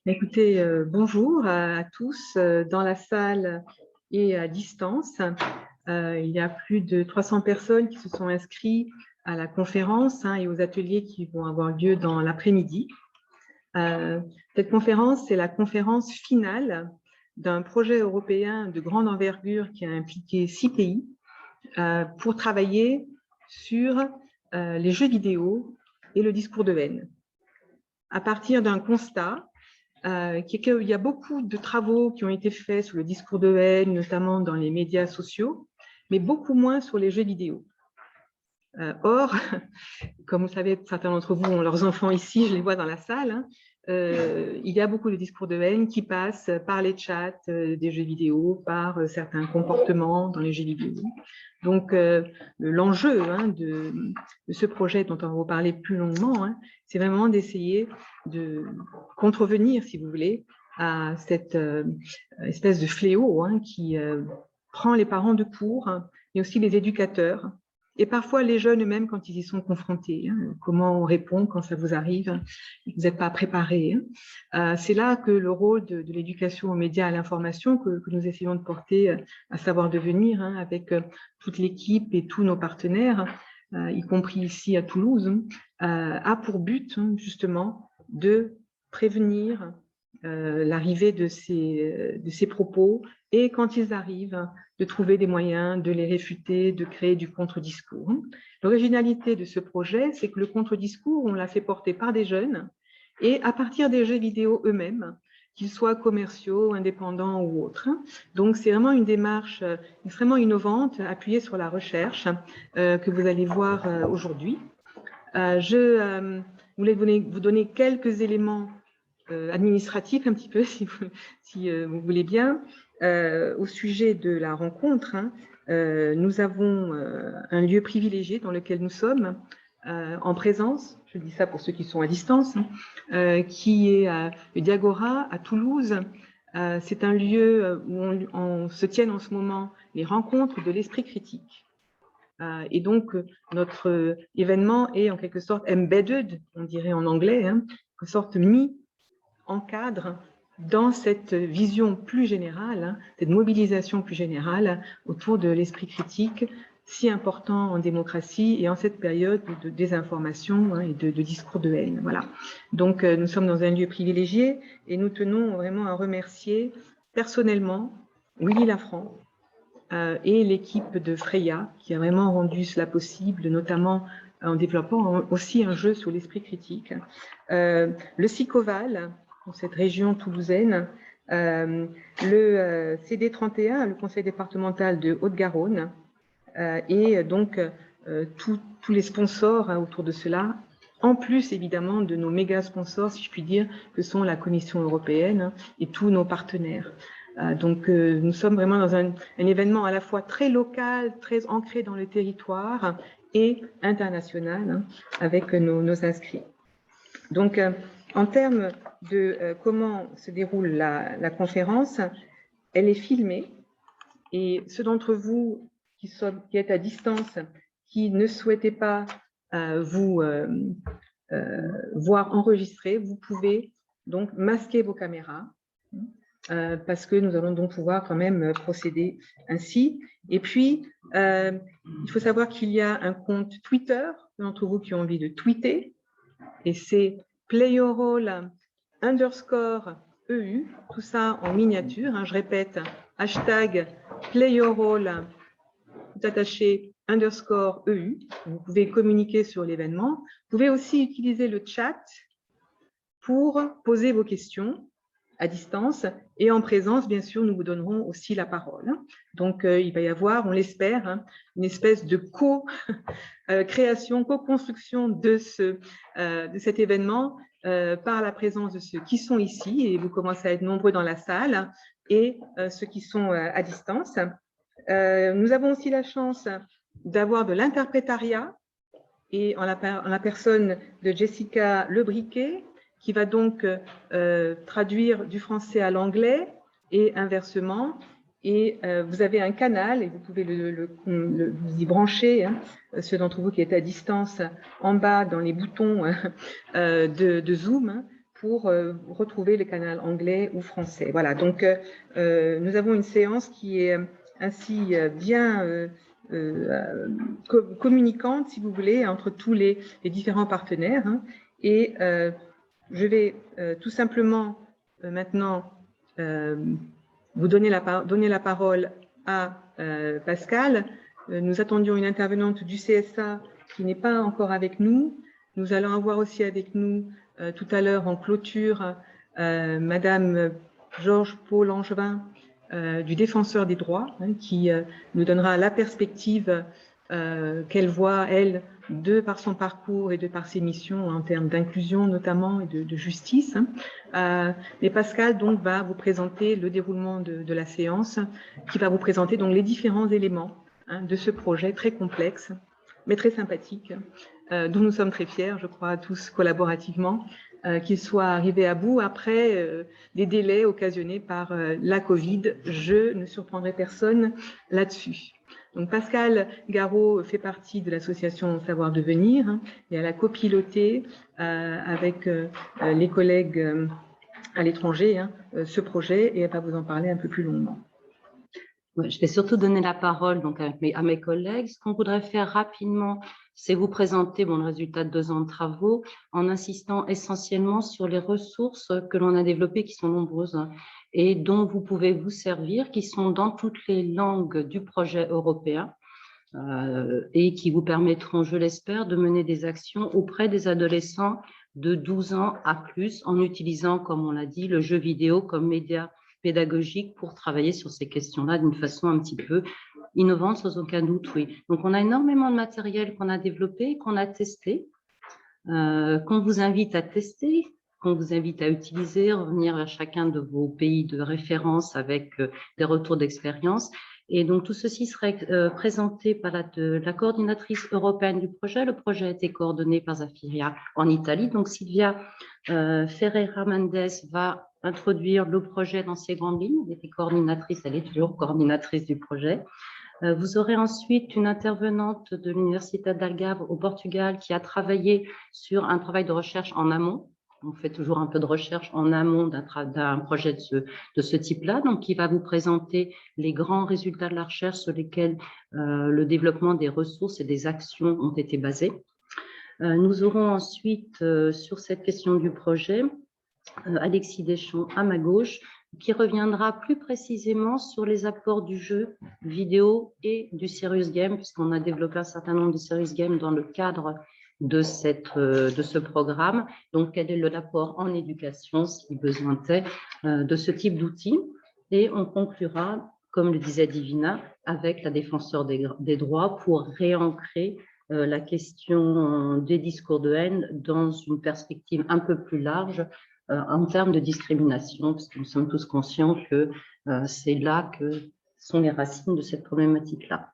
Écoutez, bonjour à tous dans la salle et à distance. Il y a plus de 300 personnes qui se sont inscrites à la conférence et aux ateliers qui vont avoir lieu dans l'après-midi. Cette conférence, c'est la conférence finale d'un projet européen de grande envergure qui a impliqué 6 pays pour travailler sur les jeux vidéo et le discours de haine. À partir d'un constat qui est qu'il y a beaucoup de travaux qui ont été faits sur le discours de haine, notamment dans les médias sociaux, mais beaucoup moins sur les jeux vidéo. Or, comme vous savez, certains d'entre vous ont leurs enfants ici, je les vois dans la salle, il y a beaucoup de discours de haine qui passent par les chats des jeux vidéo, par certains comportements dans les jeux vidéo. Donc, l'enjeu de ce projet dont on va vous parler plus longuement, c'est vraiment d'essayer de contrevenir, si vous voulez, à cette espèce de fléau qui prend les parents de court, mais aussi les éducateurs, et parfois les jeunes eux-mêmes quand ils y sont confrontés. Comment on répond quand ça vous arrive, vous n'êtes pas préparé. C'est là que le rôle de l'éducation aux médias, à l'information, que nous essayons de porter à savoir devenir, avec toute l'équipe et tous nos partenaires, y compris ici à Toulouse, a pour but justement de prévenir l'arrivée de ces propos, et quand ils arrivent, de trouver des moyens de les réfuter, de créer du contre-discours. L'originalité de ce projet, c'est que le contre-discours, on l'a fait porter par des jeunes, et à partir des jeux vidéo eux-mêmes, qu'ils soient commerciaux, indépendants ou autres. Donc, c'est vraiment une démarche extrêmement innovante, appuyée sur la recherche, que vous allez voir aujourd'hui. Je voulais vous donner quelques éléments administratifs, un petit peu, si vous voulez bien, au sujet de la rencontre. Nous avons un lieu privilégié dans lequel nous sommes, en présence, je dis ça pour ceux qui sont à distance, qui est le Diagora à Toulouse. C'est un lieu où on se tiennent en ce moment les rencontres de l'esprit critique. Et donc, notre événement est en quelque sorte embedded, on dirait en anglais, en quelque sorte mis en cadre dans cette vision plus générale, cette mobilisation plus générale autour de l'esprit critique, si important en démocratie et en cette période de désinformation et de discours de haine. Voilà. Donc, nous sommes dans un lieu privilégié et nous tenons vraiment à remercier personnellement Willy Lafranc et l'équipe de Freya qui a vraiment rendu cela possible, notamment en développant aussi un jeu sur l'esprit critique. Le SICOVAL, dans cette région toulousaine, le CD31, le conseil départemental de Haute-Garonne, et donc tous les sponsors autour de cela, en plus évidemment de nos méga sponsors, si je puis dire, que sont la Commission européenne et tous nos partenaires. Donc nous sommes vraiment dans un événement à la fois très local, très ancré dans le territoire et international avec nos inscrits. Donc en termes de comment se déroule la conférence, elle est filmée, et ceux d'entre vous qui êtes à distance, qui ne souhaitez pas vous voir enregistrer, vous pouvez donc masquer vos caméras, parce que nous allons donc pouvoir quand même procéder ainsi. Et puis, il faut savoir qu'il y a un compte Twitter, d'entre vous qui ont envie de tweeter, et c'est playyourrole_EU, tout ça en miniature, je répète, hashtag playyourrole, tout attaché, _EU. Vous pouvez communiquer sur l'événement. Vous pouvez aussi utiliser le chat pour poser vos questions à distance, et en présence, bien sûr, nous vous donnerons aussi la parole. Donc, il va y avoir, on l'espère, une espèce de co-création, co-construction de cet événement par la présence de ceux qui sont ici, et vous commencez à être nombreux dans la salle, et ceux qui sont à distance. Nous avons aussi la chance d'avoir de l'interprétariat, et en la personne de Jessica Lebriquet, qui va donc traduire du français à l'anglais et inversement. Et vous avez un canal, et vous pouvez vous y brancher, hein, ceux d'entre vous qui êtes à distance, en bas dans les boutons de Zoom, hein, pour retrouver le canal anglais ou français. Voilà, donc nous avons une séance qui est ainsi bien communicante, si vous voulez, entre tous les différents partenaires. Hein, et je vais tout simplement maintenant vous donner la parole à Pascal. Nous attendions une intervenante du CSA qui n'est pas encore avec nous. Nous allons avoir aussi avec nous tout à l'heure en clôture Madame Georges Paul Langevin du Défenseur des droits, hein, qui nous donnera la perspective qu'elle voit, elle, de par son parcours et de par ses missions en termes d'inclusion notamment et de justice. Mais Pascal donc va vous présenter le déroulement de la séance, qui va vous présenter donc les différents éléments, hein, de ce projet très complexe, mais très sympathique, dont nous sommes très fiers, je crois, tous collaborativement, qu'il soit arrivé à bout après les délais occasionnés par la Covid. Je ne surprendrai personne là-dessus. Donc Pascal Garot fait partie de l'association Savoir Devenir, hein, et elle a copiloté avec les collègues à l'étranger, hein, ce projet, et elle va vous en parler un peu plus longuement. Ouais, je vais surtout donner la parole donc, à mes collègues. Ce qu'on voudrait faire rapidement, c'est vous présenter le résultat de 2 ans de travaux en insistant essentiellement sur les ressources que l'on a développées, qui sont nombreuses, hein, et dont vous pouvez vous servir, qui sont dans toutes les langues du projet européen et qui vous permettront, je l'espère, de mener des actions auprès des adolescents de 12 ans à plus en utilisant, comme on l'a dit, le jeu vidéo comme média pédagogique pour travailler sur ces questions-là d'une façon un petit peu innovante, sans aucun doute, oui. Donc, on a énormément de matériel qu'on a développé, qu'on a testé, qu'on vous invite à tester, qu'on vous invite à utiliser, revenir vers chacun de vos pays de référence avec des retours d'expérience. Et donc, tout ceci serait présenté par la coordinatrice européenne du projet. Le projet a été coordonné par Zafiria en Italie. Donc, Silvia Ferreira Mendes va introduire le projet dans ses grandes lignes. Elle était coordinatrice, elle est toujours coordinatrice du projet. Vous aurez ensuite une intervenante de l'Université d'Algarve au Portugal qui a travaillé sur un travail de recherche en amont. On fait toujours un peu de recherche en amont d'un projet de ce type-là, donc qui va vous présenter les grands résultats de la recherche sur lesquels le développement des ressources et des actions ont été basés. Nous aurons ensuite, sur cette question du projet, Alexis Deschamps à ma gauche, qui reviendra plus précisément sur les apports du jeu vidéo et du serious game, puisqu'on a développé un certain nombre de serious games dans le cadre de ce programme. Donc, quel est l'apport en éducation, si besoin est, de ce type d'outils. Et on conclura, comme le disait Divina, avec la défenseur des droits pour réancrer la question des discours de haine dans une perspective un peu plus large en termes de discrimination, parce que nous sommes tous conscients que c'est là que sont les racines de cette problématique-là.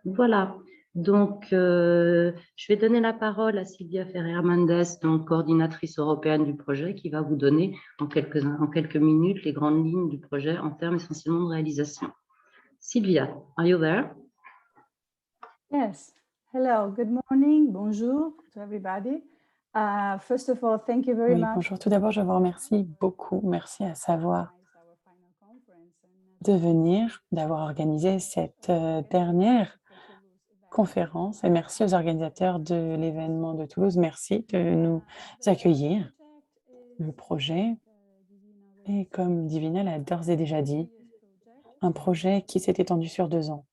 Voilà, donc je vais donner la parole à Silvia Ferreira Mendes, donc coordinatrice européenne du projet, qui va vous donner en quelques minutes les grandes lignes du projet en termes essentiellement de réalisation. Silvia, are you there? Yes. Hello, good morning, bonjour to everybody. First of all, thank you very much. Bonjour. Tout d'abord, je vous remercie beaucoup. Merci à Savoir de venir, d'avoir organisé cette dernière conférence. Et merci aux organisateurs de l'événement de Toulouse. Merci de nous accueillir. Le projet est, comme Divina l'a d'ores et déjà dit, un projet qui s'est étendu sur 2 ans.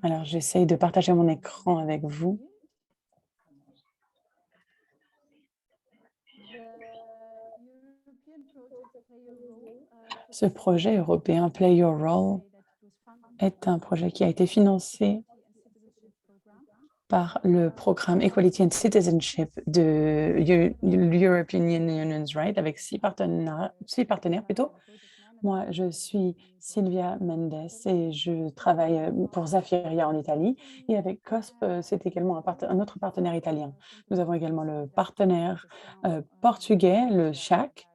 Alors, j'essaye de partager mon écran avec vous. Ce projet européen Play Your Role est un projet qui a été financé par le programme Equality and Citizenship de l'European Union's Right avec 6 partenaires plutôt. Moi, je suis Silvia Mendes et je travaille pour Zafiria en Italie. Et avec COSP, c'est également un autre partenaire italien. Nous avons également le partenaire portugais, le CHAC,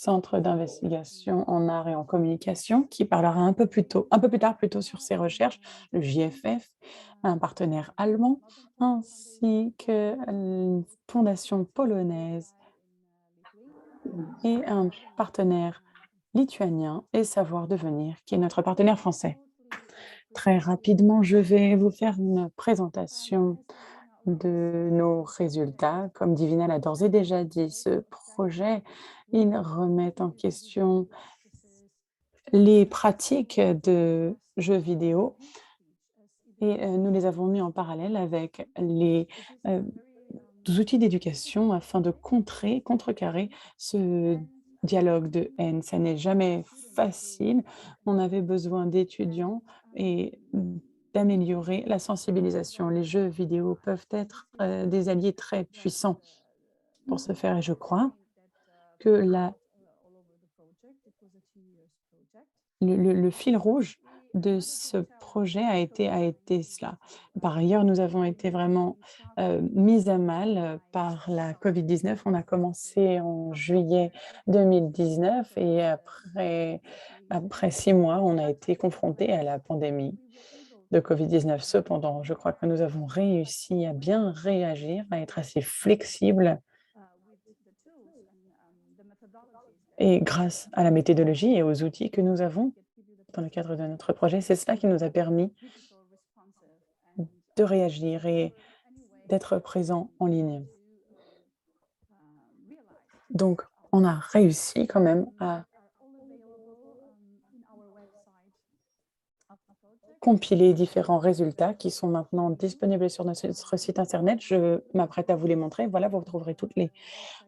Centre d'investigation en art et en communication, qui parlera un peu plus tard plutôt sur ses recherches, le JFF, un partenaire allemand, ainsi que une fondation polonaise et un partenaire lituanien et Savoir Devenir, qui est notre partenaire français. Très rapidement, je vais vous faire une présentation de nos résultats. Comme Divina l'a d'ores et déjà dit, ce projet, il remet en question les pratiques de jeux vidéo et nous les avons mis en parallèle avec les outils d'éducation afin de contrecarrer ce dialogue de haine. Ça n'est jamais facile. On avait besoin d'étudiants et d'améliorer la sensibilisation. Les jeux vidéo peuvent être des alliés très puissants pour ce faire et je crois que le fil rouge de ce projet a été cela. Par ailleurs, nous avons été vraiment mis à mal par la Covid-19. On a commencé en juillet 2019 et après 6 mois, on a été confronté à la pandémie de Covid-19. Cependant, je crois que nous avons réussi à bien réagir, à être assez flexibles et grâce à la méthodologie et aux outils que nous avons dans le cadre de notre projet, c'est cela qui nous a permis de réagir et d'être présents en ligne. Donc, on a réussi quand même à compiler différents résultats qui sont maintenant disponibles sur notre site internet. Je m'apprête à vous les montrer. Voilà, vous trouverez toutes les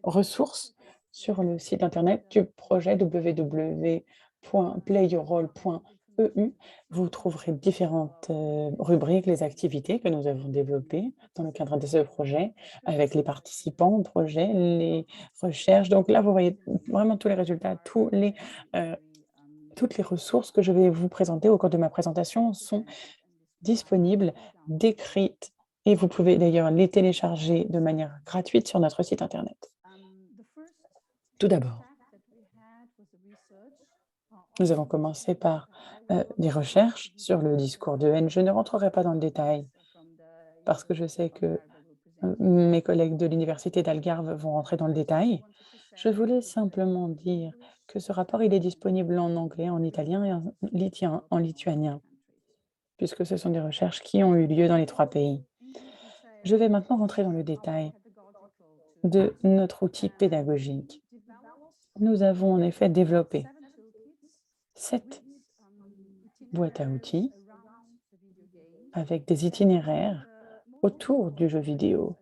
ressources sur le site internet du projet www.playyourrole.eu. Vous trouverez différentes rubriques, les activités que nous avons développées dans le cadre de ce projet, avec les participants au projet, les recherches. Donc là, vous voyez vraiment tous les résultats, toutes les ressources que je vais vous présenter au cours de ma présentation sont disponibles, décrites, et vous pouvez d'ailleurs les télécharger de manière gratuite sur notre site internet. Tout d'abord, nous avons commencé par des recherches sur le discours de haine. Je ne rentrerai pas dans le détail parce que je sais que mes collègues de l'université d'Algarve vont rentrer dans le détail. Je voulais simplement dire que ce rapport, il est disponible en anglais, en italien et en lituanien, puisque ce sont des recherches qui ont eu lieu dans les 3 pays. Je vais maintenant rentrer dans le détail de notre outil pédagogique. Nous avons en effet développé 7 boîtes à outils avec des itinéraires autour du jeu vidéo.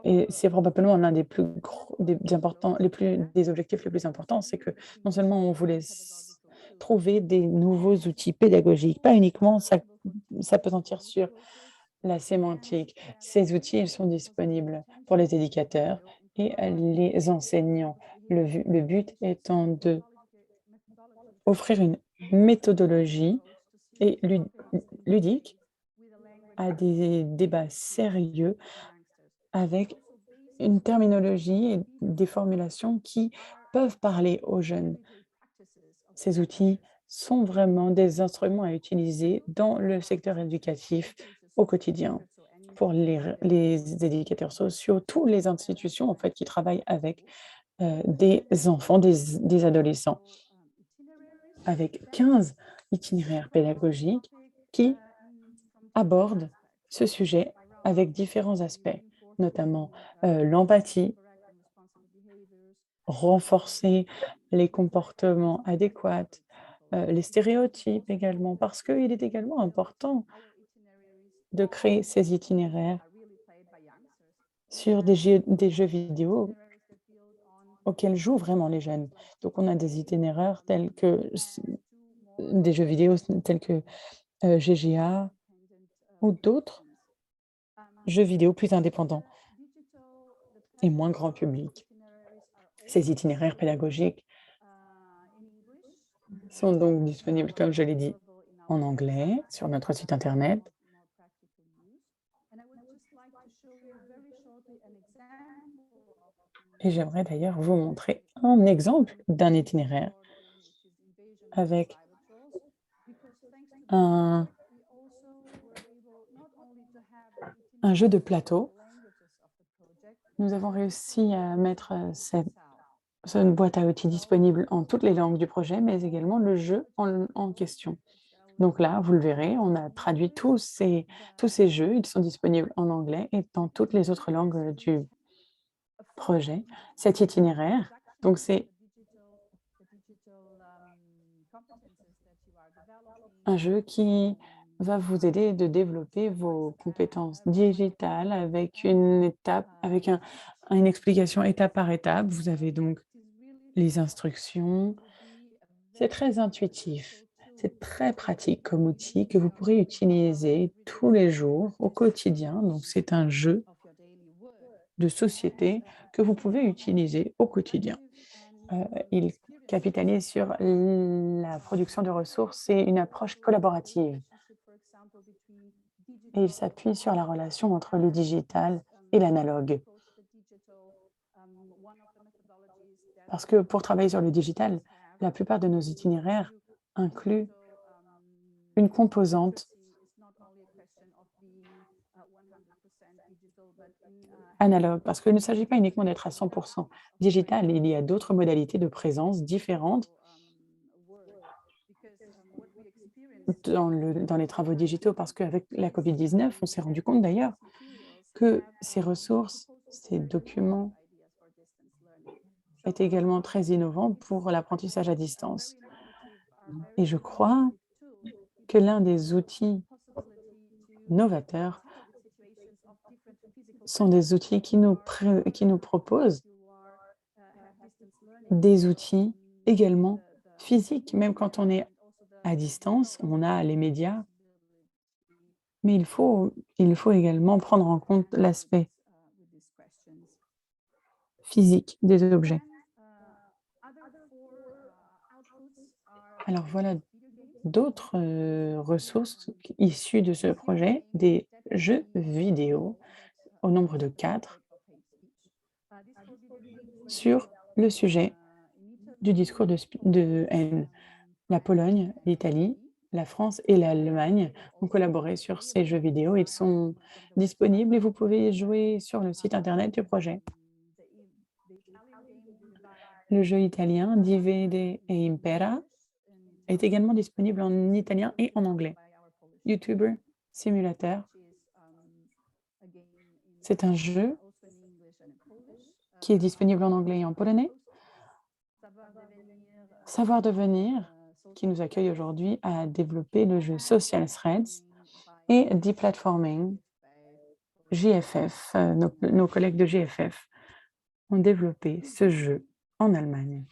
Et c'est probablement l'un des plus gros, des objectifs les plus importants, c'est que non seulement on voulait trouver des nouveaux outils pédagogiques, pas uniquement s'appesantir sur la sémantique. Ces outils, ils sont disponibles pour les éducateurs et les enseignants. Le but étant de offrir une méthodologie et ludique à des débats sérieux avec une terminologie et des formulations qui peuvent parler aux jeunes. Ces outils sont vraiment des instruments à utiliser dans le secteur éducatif au quotidien pour les éducateurs sociaux, toutes les institutions en fait qui travaillent avec des enfants, des adolescents, avec 15 itinéraires pédagogiques qui abordent ce sujet avec différents aspects, notamment l'empathie, renforcer les comportements adéquats, les stéréotypes également, parce qu'il est également important de créer ces itinéraires sur des jeux vidéo auxquels jouent vraiment les jeunes. Donc on a des itinéraires tels que des jeux vidéo tels que GGA ou d'autres jeux vidéo plus indépendants et moins grand public. Ces itinéraires pédagogiques sont donc disponibles, comme je l'ai dit, en anglais sur notre site internet. Et j'aimerais d'ailleurs vous montrer un exemple d'un itinéraire avec un jeu de plateau. Nous avons réussi à mettre cette boîte à outils disponible en toutes les langues du projet, mais également le jeu en question. Donc là, vous le verrez, on a traduit tous ces jeux, ils sont disponibles en anglais et dans toutes les autres langues du projet. Cet itinéraire, donc c'est un jeu qui va vous aider de développer vos compétences digitales avec une explication étape par étape. Vous avez donc les instructions. C'est très intuitif. C'est très pratique comme outil que vous pourrez utiliser tous les jours, au quotidien. Donc, c'est un jeu de société que vous pouvez utiliser au quotidien. Il capitalise sur la production de ressources et une approche collaborative. Et il s'appuie sur la relation entre le digital et l'analogue. Parce que pour travailler sur le digital, la plupart de nos itinéraires incluent une composante analogue, parce qu'il ne s'agit pas uniquement d'être à 100% digital, il y a d'autres modalités de présence différentes dans les travaux digitaux, parce qu'avec la COVID-19, on s'est rendu compte d'ailleurs que ces ressources, ces documents est également très innovant pour l'apprentissage à distance. Et je crois que l'un des outils novateurs sont des outils qui nous proposent des outils également physiques. Même quand on est à distance, on a les médias, mais il faut également prendre en compte l'aspect physique des objets. Alors voilà d'autres ressources issues de ce projet, des jeux vidéo au nombre de 4 sur le sujet du discours de haine. La Pologne, l'Italie, la France et l'Allemagne ont collaboré sur ces jeux vidéo. Ils sont disponibles et vous pouvez y jouer sur le site internet du projet. Le jeu italien Divide e Impera est également disponible en italien et en anglais. YouTuber Simulator, c'est un jeu qui est disponible en anglais et en polonais. Savoir devenir, qui nous accueille aujourd'hui, a développé le jeu Social Threads et Deplatforming. JFF, nos collègues de JFF ont développé ce jeu en Allemagne.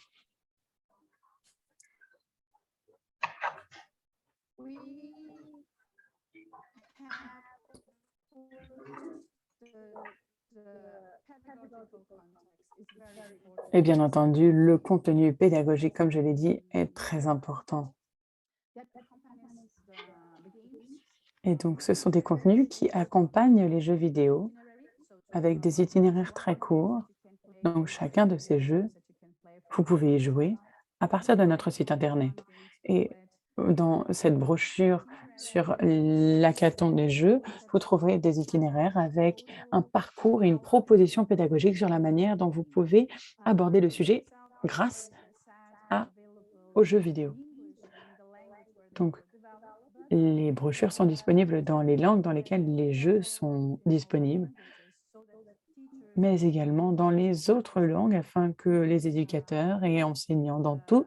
Et bien entendu, le contenu pédagogique, comme je l'ai dit, est très important. Et donc, ce sont des contenus qui accompagnent les jeux vidéo avec des itinéraires très courts. Donc, chacun de ces jeux, vous pouvez y jouer à partir de notre site internet. Et dans cette brochure sur l'hackathon des jeux, vous trouverez des itinéraires avec un parcours et une proposition pédagogique sur la manière dont vous pouvez aborder le sujet grâce aux jeux vidéo. Donc, les brochures sont disponibles dans les langues dans lesquelles les jeux sont disponibles, mais également dans les autres langues afin que les éducateurs et enseignants dans tous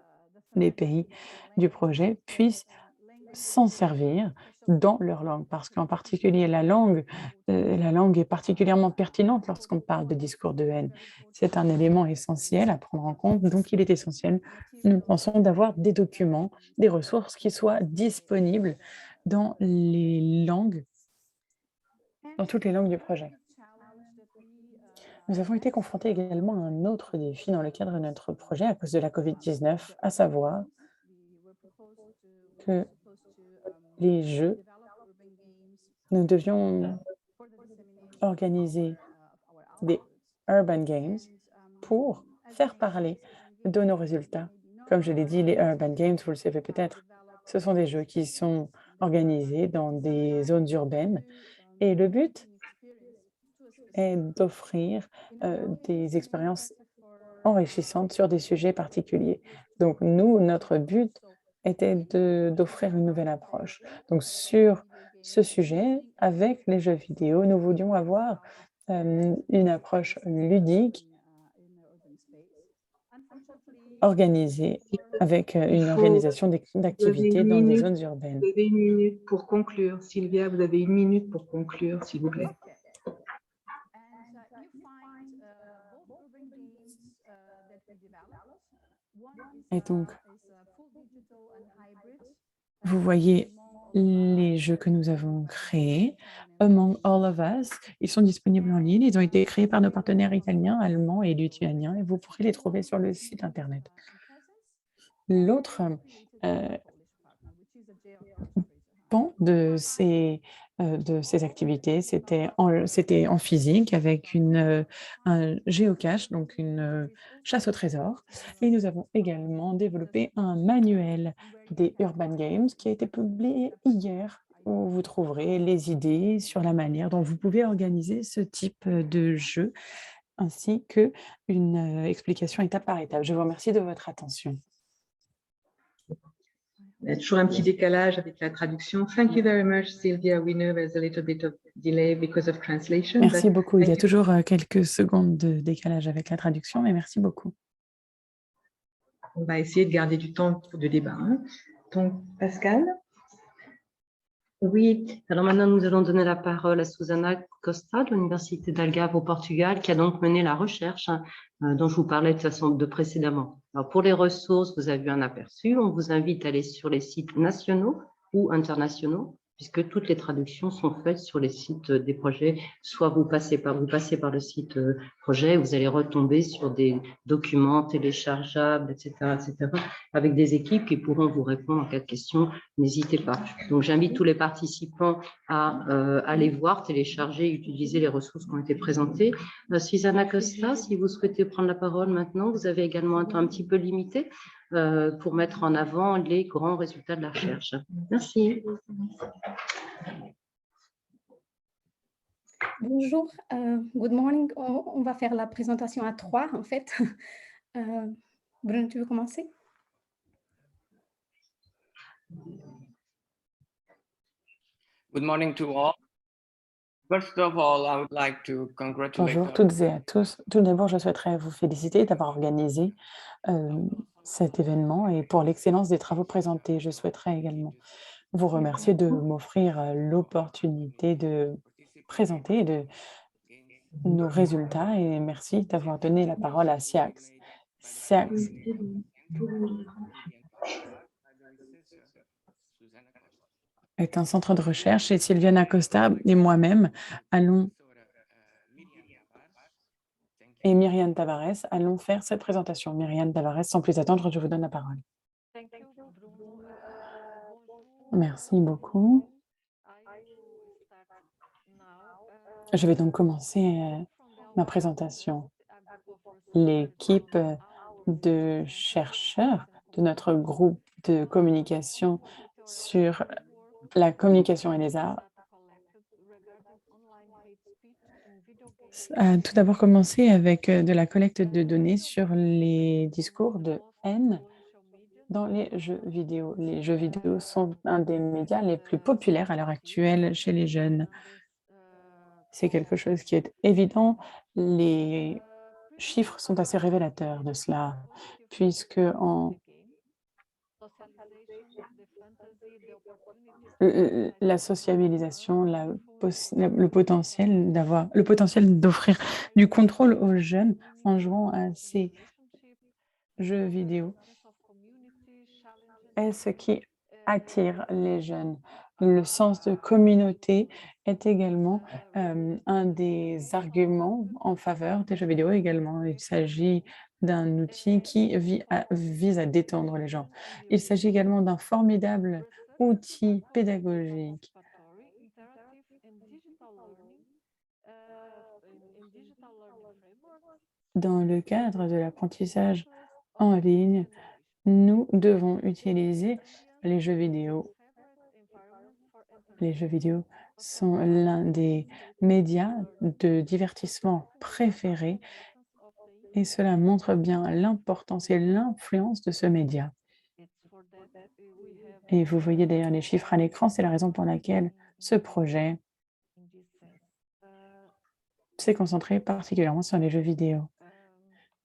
les pays du projet puissent s'en servir dans leur langue. Parce qu'en particulier, la langue est particulièrement pertinente lorsqu'on parle de discours de haine. C'est un élément essentiel à prendre en compte. Donc, il est essentiel, nous pensons, d'avoir des documents, des ressources qui soient disponibles dans les langues, dans toutes les langues du projet. Nous avons été confrontés également à un autre défi dans le cadre de notre projet à cause de la COVID-19, à savoir que les jeux, nous devions organiser des urban games pour faire parler de nos résultats. Comme je l'ai dit, les Urban Games, vous le savez peut-être, ce sont des jeux qui sont organisés dans des zones urbaines et le but est d'offrir des expériences enrichissantes sur des sujets particuliers. Donc nous, notre but était d'offrir une nouvelle approche. Donc sur ce sujet, avec les jeux vidéo, nous voulions avoir une approche ludique organisée avec une faut- organisation d'activités dans des zones Vous urbaines. avez 1 minute pour conclure. Sylvia, vous avez 1 minute pour conclure, s'il vous plaît. Et donc, vous voyez les jeux que nous avons créés, Among All of Us. Ils sont disponibles en ligne. Ils ont été créés par nos partenaires italiens, allemands et lituaniens et vous pourrez les trouver sur le site Internet. L'autre pan de ces activités, c'était en physique avec un géocache, donc une chasse au trésor. Et nous avons également développé un manuel des Urban Games qui a été publié hier, où vous trouverez les idées sur la manière dont vous pouvez organiser ce type de jeu, ainsi qu'une explication étape par étape. Je vous remercie de votre attention. Il y a toujours un petit décalage avec la traduction. Thank you very much, Sylvia. We know there's a little bit of delay because of translation. Merci beaucoup. Il y a thank you. toujours quelques secondes de décalage avec la traduction, mais merci beaucoup. On va essayer de garder du temps de débat. Donc, Pascal? Oui, alors maintenant nous allons donner la parole à Susana Costa de l'Université d'Algarve au Portugal, qui a donc mené la recherche dont je vous parlais de précédemment. Alors pour les ressources, vous avez eu un aperçu. On vous invite à aller sur les sites nationaux ou internationaux, puisque toutes les traductions sont faites sur les sites des projets. Soit vous passez par le site projet, vous allez retomber sur des documents téléchargeables, etc., avec des équipes qui pourront vous répondre en cas de question. N'hésitez pas. Donc, j'invite tous les participants à aller voir, télécharger, utiliser les ressources qui ont été présentées. Susanna Costa, si vous souhaitez prendre la parole maintenant, vous avez également un temps un petit peu limité pour mettre en avant les grands résultats de la recherche. Merci. Bonjour, good morning. On va faire la présentation à 3 en fait. Bruno, tu veux commencer? Good morning to all. First of all, I would like to congratulate. Bonjour toutes et à tous. Tout d'abord, je souhaiterais vous féliciter d'avoir organisé cet événement et pour l'excellence des travaux présentés. Je souhaiterais également vous remercier de m'offrir l'opportunité de présenter nos résultats et merci d'avoir donné la parole à SIAX. SIAX est un centre de recherche et Sylviana Costa et moi-même et Myriam Tavares allons faire cette présentation. Myriam Tavares, sans plus attendre, je vous donne la parole. Merci beaucoup. Je vais donc commencer ma présentation. L'équipe de chercheurs de notre groupe de communication sur la communication et les arts a tout d'abord commencé avec de la collecte de données sur les discours de haine dans les jeux vidéo. Les jeux vidéo sont un des médias les plus populaires à l'heure actuelle chez les jeunes. C'est quelque chose qui est évident. Les chiffres sont assez révélateurs de cela, puisque la sociabilisation, le potentiel d'offrir du contrôle aux jeunes en jouant à ces jeux vidéo est ce qui attire les jeunes. Le sens de communauté est également un des arguments en faveur des jeux vidéo également. Il s'agit d'un outil qui vise à détendre les gens. Il s'agit également d'un formidable outil pédagogique Dans le cadre de l'apprentissage en ligne, nous devons utiliser les jeux vidéo. Les jeux vidéo sont l'un des médias de divertissement préférés et cela montre bien l'importance et l'influence de ce média. Et vous voyez d'ailleurs les chiffres à l'écran, c'est la raison pour laquelle ce projet s'est concentré particulièrement sur les jeux vidéo.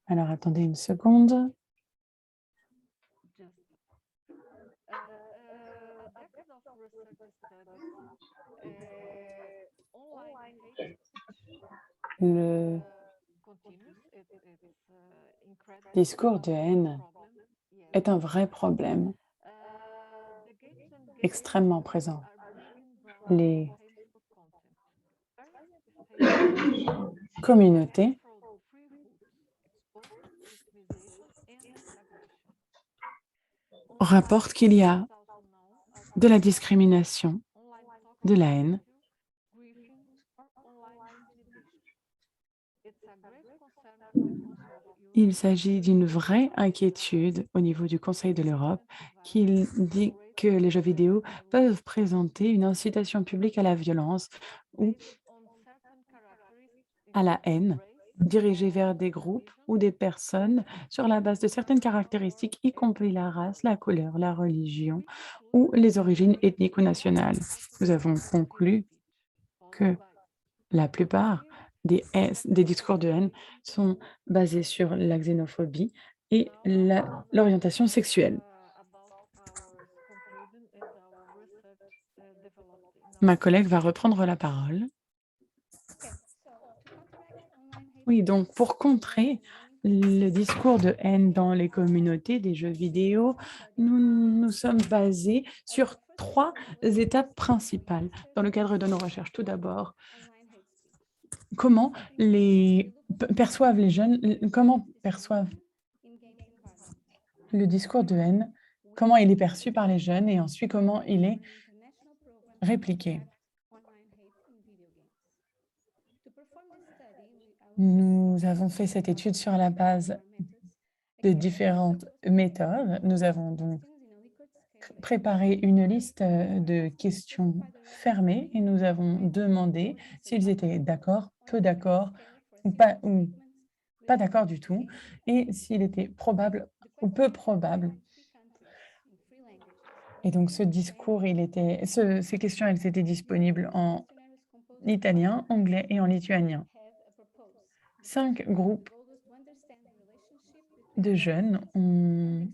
Alors attendez une seconde. Le discours de haine est un vrai problème, extrêmement présent. Les communautés rapportent qu'il y a de la discrimination, de la haine. Il s'agit d'une vraie inquiétude au niveau du Conseil de l'Europe qui dit que les jeux vidéo peuvent présenter une incitation publique à la violence ou à la haine dirigée vers des groupes ou des personnes sur la base de certaines caractéristiques, y compris la race, la couleur, la religion ou les origines ethniques ou nationales. Nous avons conclu que la plupart des discours de haine sont basés sur la xénophobie et l'orientation sexuelle. Ma collègue va reprendre la parole. Oui, donc pour contrer le discours de haine dans les communautés des jeux vidéo, nous sommes basés sur 3 étapes principales dans le cadre de nos recherches. Tout d'abord, comment perçoivent les jeunes, comment perçoivent le discours de haine, comment il est perçu par les jeunes et ensuite comment il est répliqué. Nous avons fait cette étude sur la base de différentes méthodes. Nous avons donc préparé une liste de questions fermées et nous avons demandé s'ils étaient d'accord, peu d'accord ou pas d'accord du tout et s'il était probable ou peu probable. Et donc ce discours, ces questions, elles étaient disponibles en italien, anglais et en lituanien. 5 groupes de jeunes ont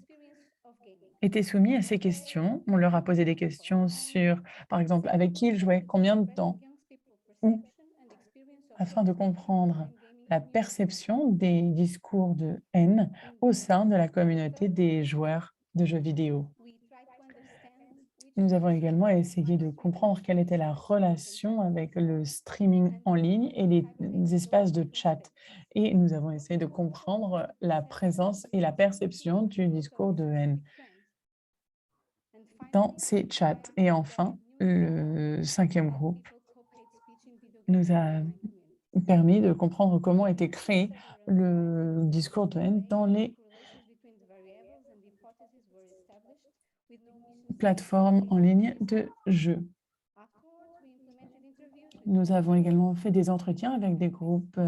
été soumis à ces questions. On leur a posé des questions sur, par exemple, avec qui ils jouaient, combien de temps, où, afin de comprendre la perception des discours de haine au sein de la communauté des joueurs de jeux vidéo. Nous avons également essayé de comprendre quelle était la relation avec le streaming en ligne et les espaces de chat. Et nous avons essayé de comprendre la présence et la perception du discours de haine dans ces chats. Et enfin, le 5e groupe nous a permis de comprendre comment était créé le discours de haine dans les plateformes en ligne de jeux. Nous avons également fait des entretiens avec des groupes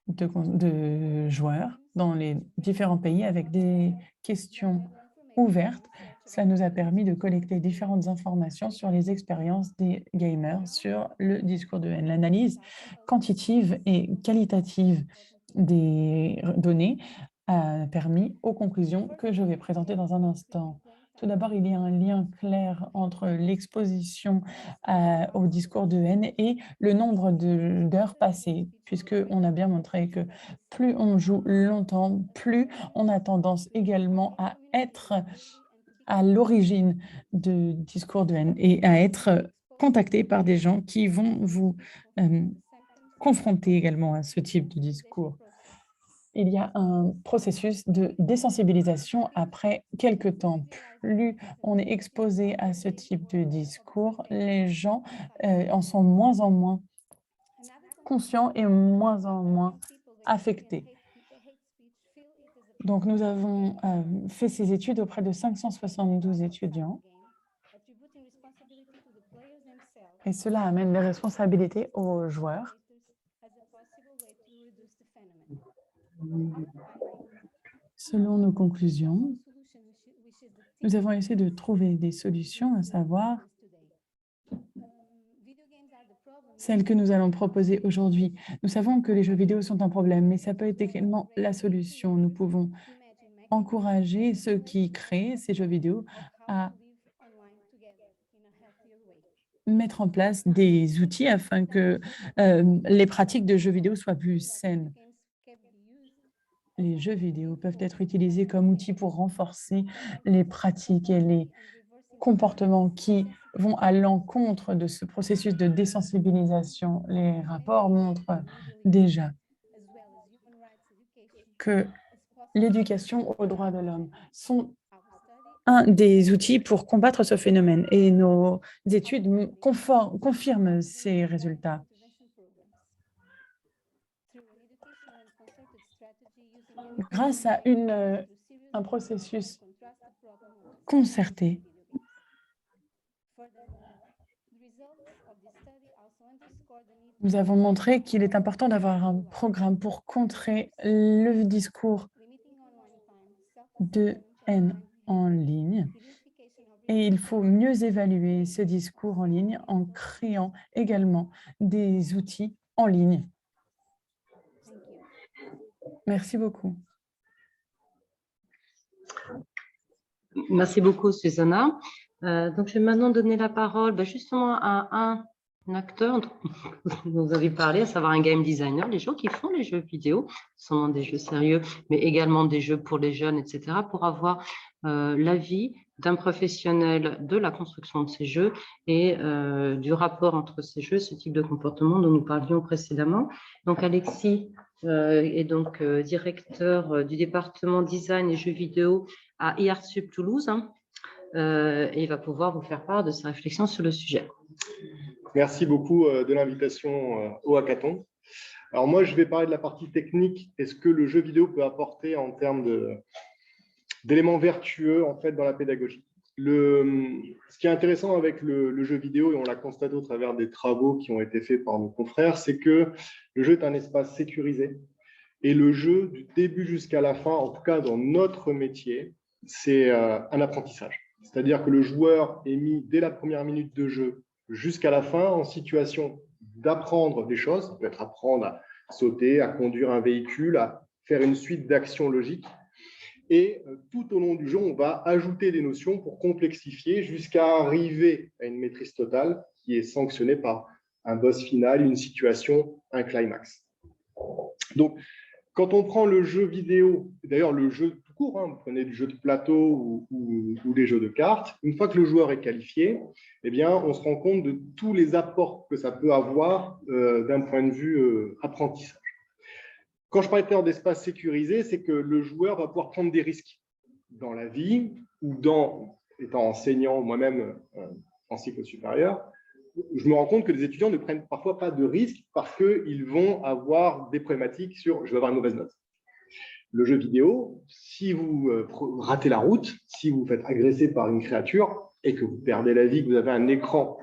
de joueurs dans les différents pays avec des questions ouvertes. Cela nous a permis de collecter différentes informations sur les expériences des gamers sur le discours de haine. L'analyse quantitative et qualitative des données a permis aux conclusions que je vais présenter dans un instant. Tout d'abord, il y a un lien clair entre l'exposition au discours de haine et le nombre d'heures passées, puisqu'on a bien montré que plus on joue longtemps, plus on a tendance également à être à l'origine de discours de haine et à être contacté par des gens qui vont vous confronter également à ce type de discours. Il y a un processus de désensibilisation après quelque temps. Plus on est exposé à ce type de discours, les gens en sont moins en moins conscients et moins en moins affectés. Donc, nous avons fait ces études auprès de 572 étudiants. Et cela amène les responsabilités aux joueurs. Selon nos conclusions, nous avons essayé de trouver des solutions, à savoir celles que nous allons proposer aujourd'hui. Nous savons que les jeux vidéo sont un problème, mais ça peut être également la solution. Nous pouvons encourager ceux qui créent ces jeux vidéo à mettre en place des outils afin que les pratiques de jeux vidéo soient plus saines. Les jeux vidéo peuvent être utilisés comme outils pour renforcer les pratiques et les comportements qui vont à l'encontre de ce processus de désensibilisation. Les rapports montrent déjà que l'éducation aux droits de l'homme sont un des outils pour combattre ce phénomène et nos études confirment ces résultats. Grâce à un processus concerté, nous avons montré qu'il est important d'avoir un programme pour contrer le discours de haine en ligne. Et il faut mieux évaluer ce discours en ligne en créant également des outils en ligne. Merci beaucoup. Merci beaucoup, Susanna. Donc, je vais maintenant donner la parole justement à un acteur dont vous avez parlé, à savoir un game designer, les gens qui font les jeux vidéo, souvent des jeux sérieux, mais également des jeux pour les jeunes, etc., pour avoir l'avis d'un professionnel de la construction de ces jeux et du rapport entre ces jeux, ce type de comportement dont nous parlions précédemment. Donc, Alexis est donc directeur du département design et jeux vidéo à IARTSUB Toulouse, et il va pouvoir vous faire part de sa réflexion sur le sujet. Merci beaucoup de l'invitation au hackathon. Alors moi, je vais parler de la partie technique et ce que le jeu vidéo peut apporter en termes d'éléments vertueux en fait, dans la pédagogie. Ce qui est intéressant avec le jeu vidéo, et on l'a constaté au travers des travaux qui ont été faits par nos confrères, c'est que le jeu est un espace sécurisé. Et le jeu, du début jusqu'à la fin, en tout cas dans notre métier, c'est un apprentissage. C'est-à-dire que le joueur est mis dès la première minute de jeu jusqu'à la fin en situation d'apprendre des choses. Ça peut être apprendre à sauter, à conduire un véhicule, à faire une suite d'actions logiques. Et tout au long du jeu, on va ajouter des notions pour complexifier jusqu'à arriver à une maîtrise totale qui est sanctionnée par un boss final, une situation, un climax. Donc, quand on prend le jeu vidéo, d'ailleurs le jeu tout court, vous prenez du jeu de plateau ou des jeux de cartes, une fois que le joueur est qualifié, eh bien, on se rend compte de tous les apports que ça peut avoir d'un point de vue apprentissage. Quand je parlais d'espace sécurisé, c'est que le joueur va pouvoir prendre des risques dans la vie ou étant enseignant moi-même en cycle supérieur, je me rends compte que les étudiants ne prennent parfois pas de risques parce qu'ils vont avoir des problématiques sur « je vais avoir une mauvaise note ». Le jeu vidéo, si vous ratez la route, si vous vous faites agresser par une créature et que vous perdez la vie, que vous avez un écran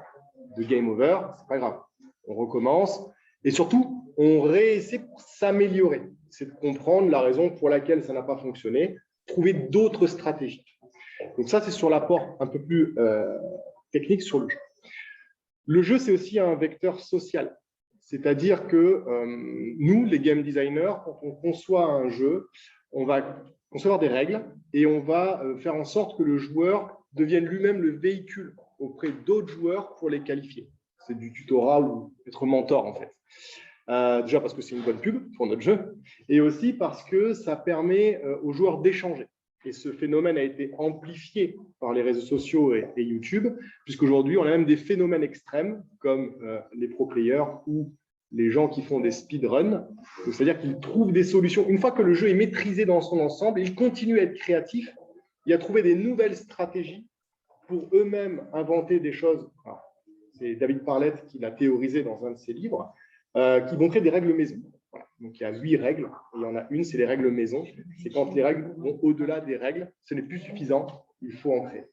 de game over, c'est pas grave. On recommence et surtout, on réessaie pour s'améliorer. C'est de comprendre la raison pour laquelle ça n'a pas fonctionné, trouver d'autres stratégies. Donc ça, c'est sur l'apport un peu plus technique sur le jeu. Le jeu, c'est aussi un vecteur social. C'est-à-dire que nous, les game designers, quand on conçoit un jeu, on va concevoir des règles et on va faire en sorte que le joueur devienne lui-même le véhicule auprès d'autres joueurs pour les qualifier. C'est du tutorat ou être mentor, en fait. Déjà parce que c'est une bonne pub pour notre jeu et aussi parce que ça permet aux joueurs d'échanger. Et ce phénomène a été amplifié par les réseaux sociaux et YouTube, puisqu'aujourd'hui, on a même des phénomènes extrêmes comme les pro players ou les gens qui font des speedruns. C'est-à-dire qu'ils trouvent des solutions. Une fois que le jeu est maîtrisé dans son ensemble, ils continuent à être créatifs et à trouver des nouvelles stratégies pour eux-mêmes inventer des choses. C'est David Parlett qui l'a théorisé dans un de ses livres. qui vont créer des règles maison. Voilà. Donc, il y a 8 règles. Et il y en a une, c'est les règles maison. C'est quand les règles vont au-delà des règles, ce n'est plus suffisant, il faut en créer.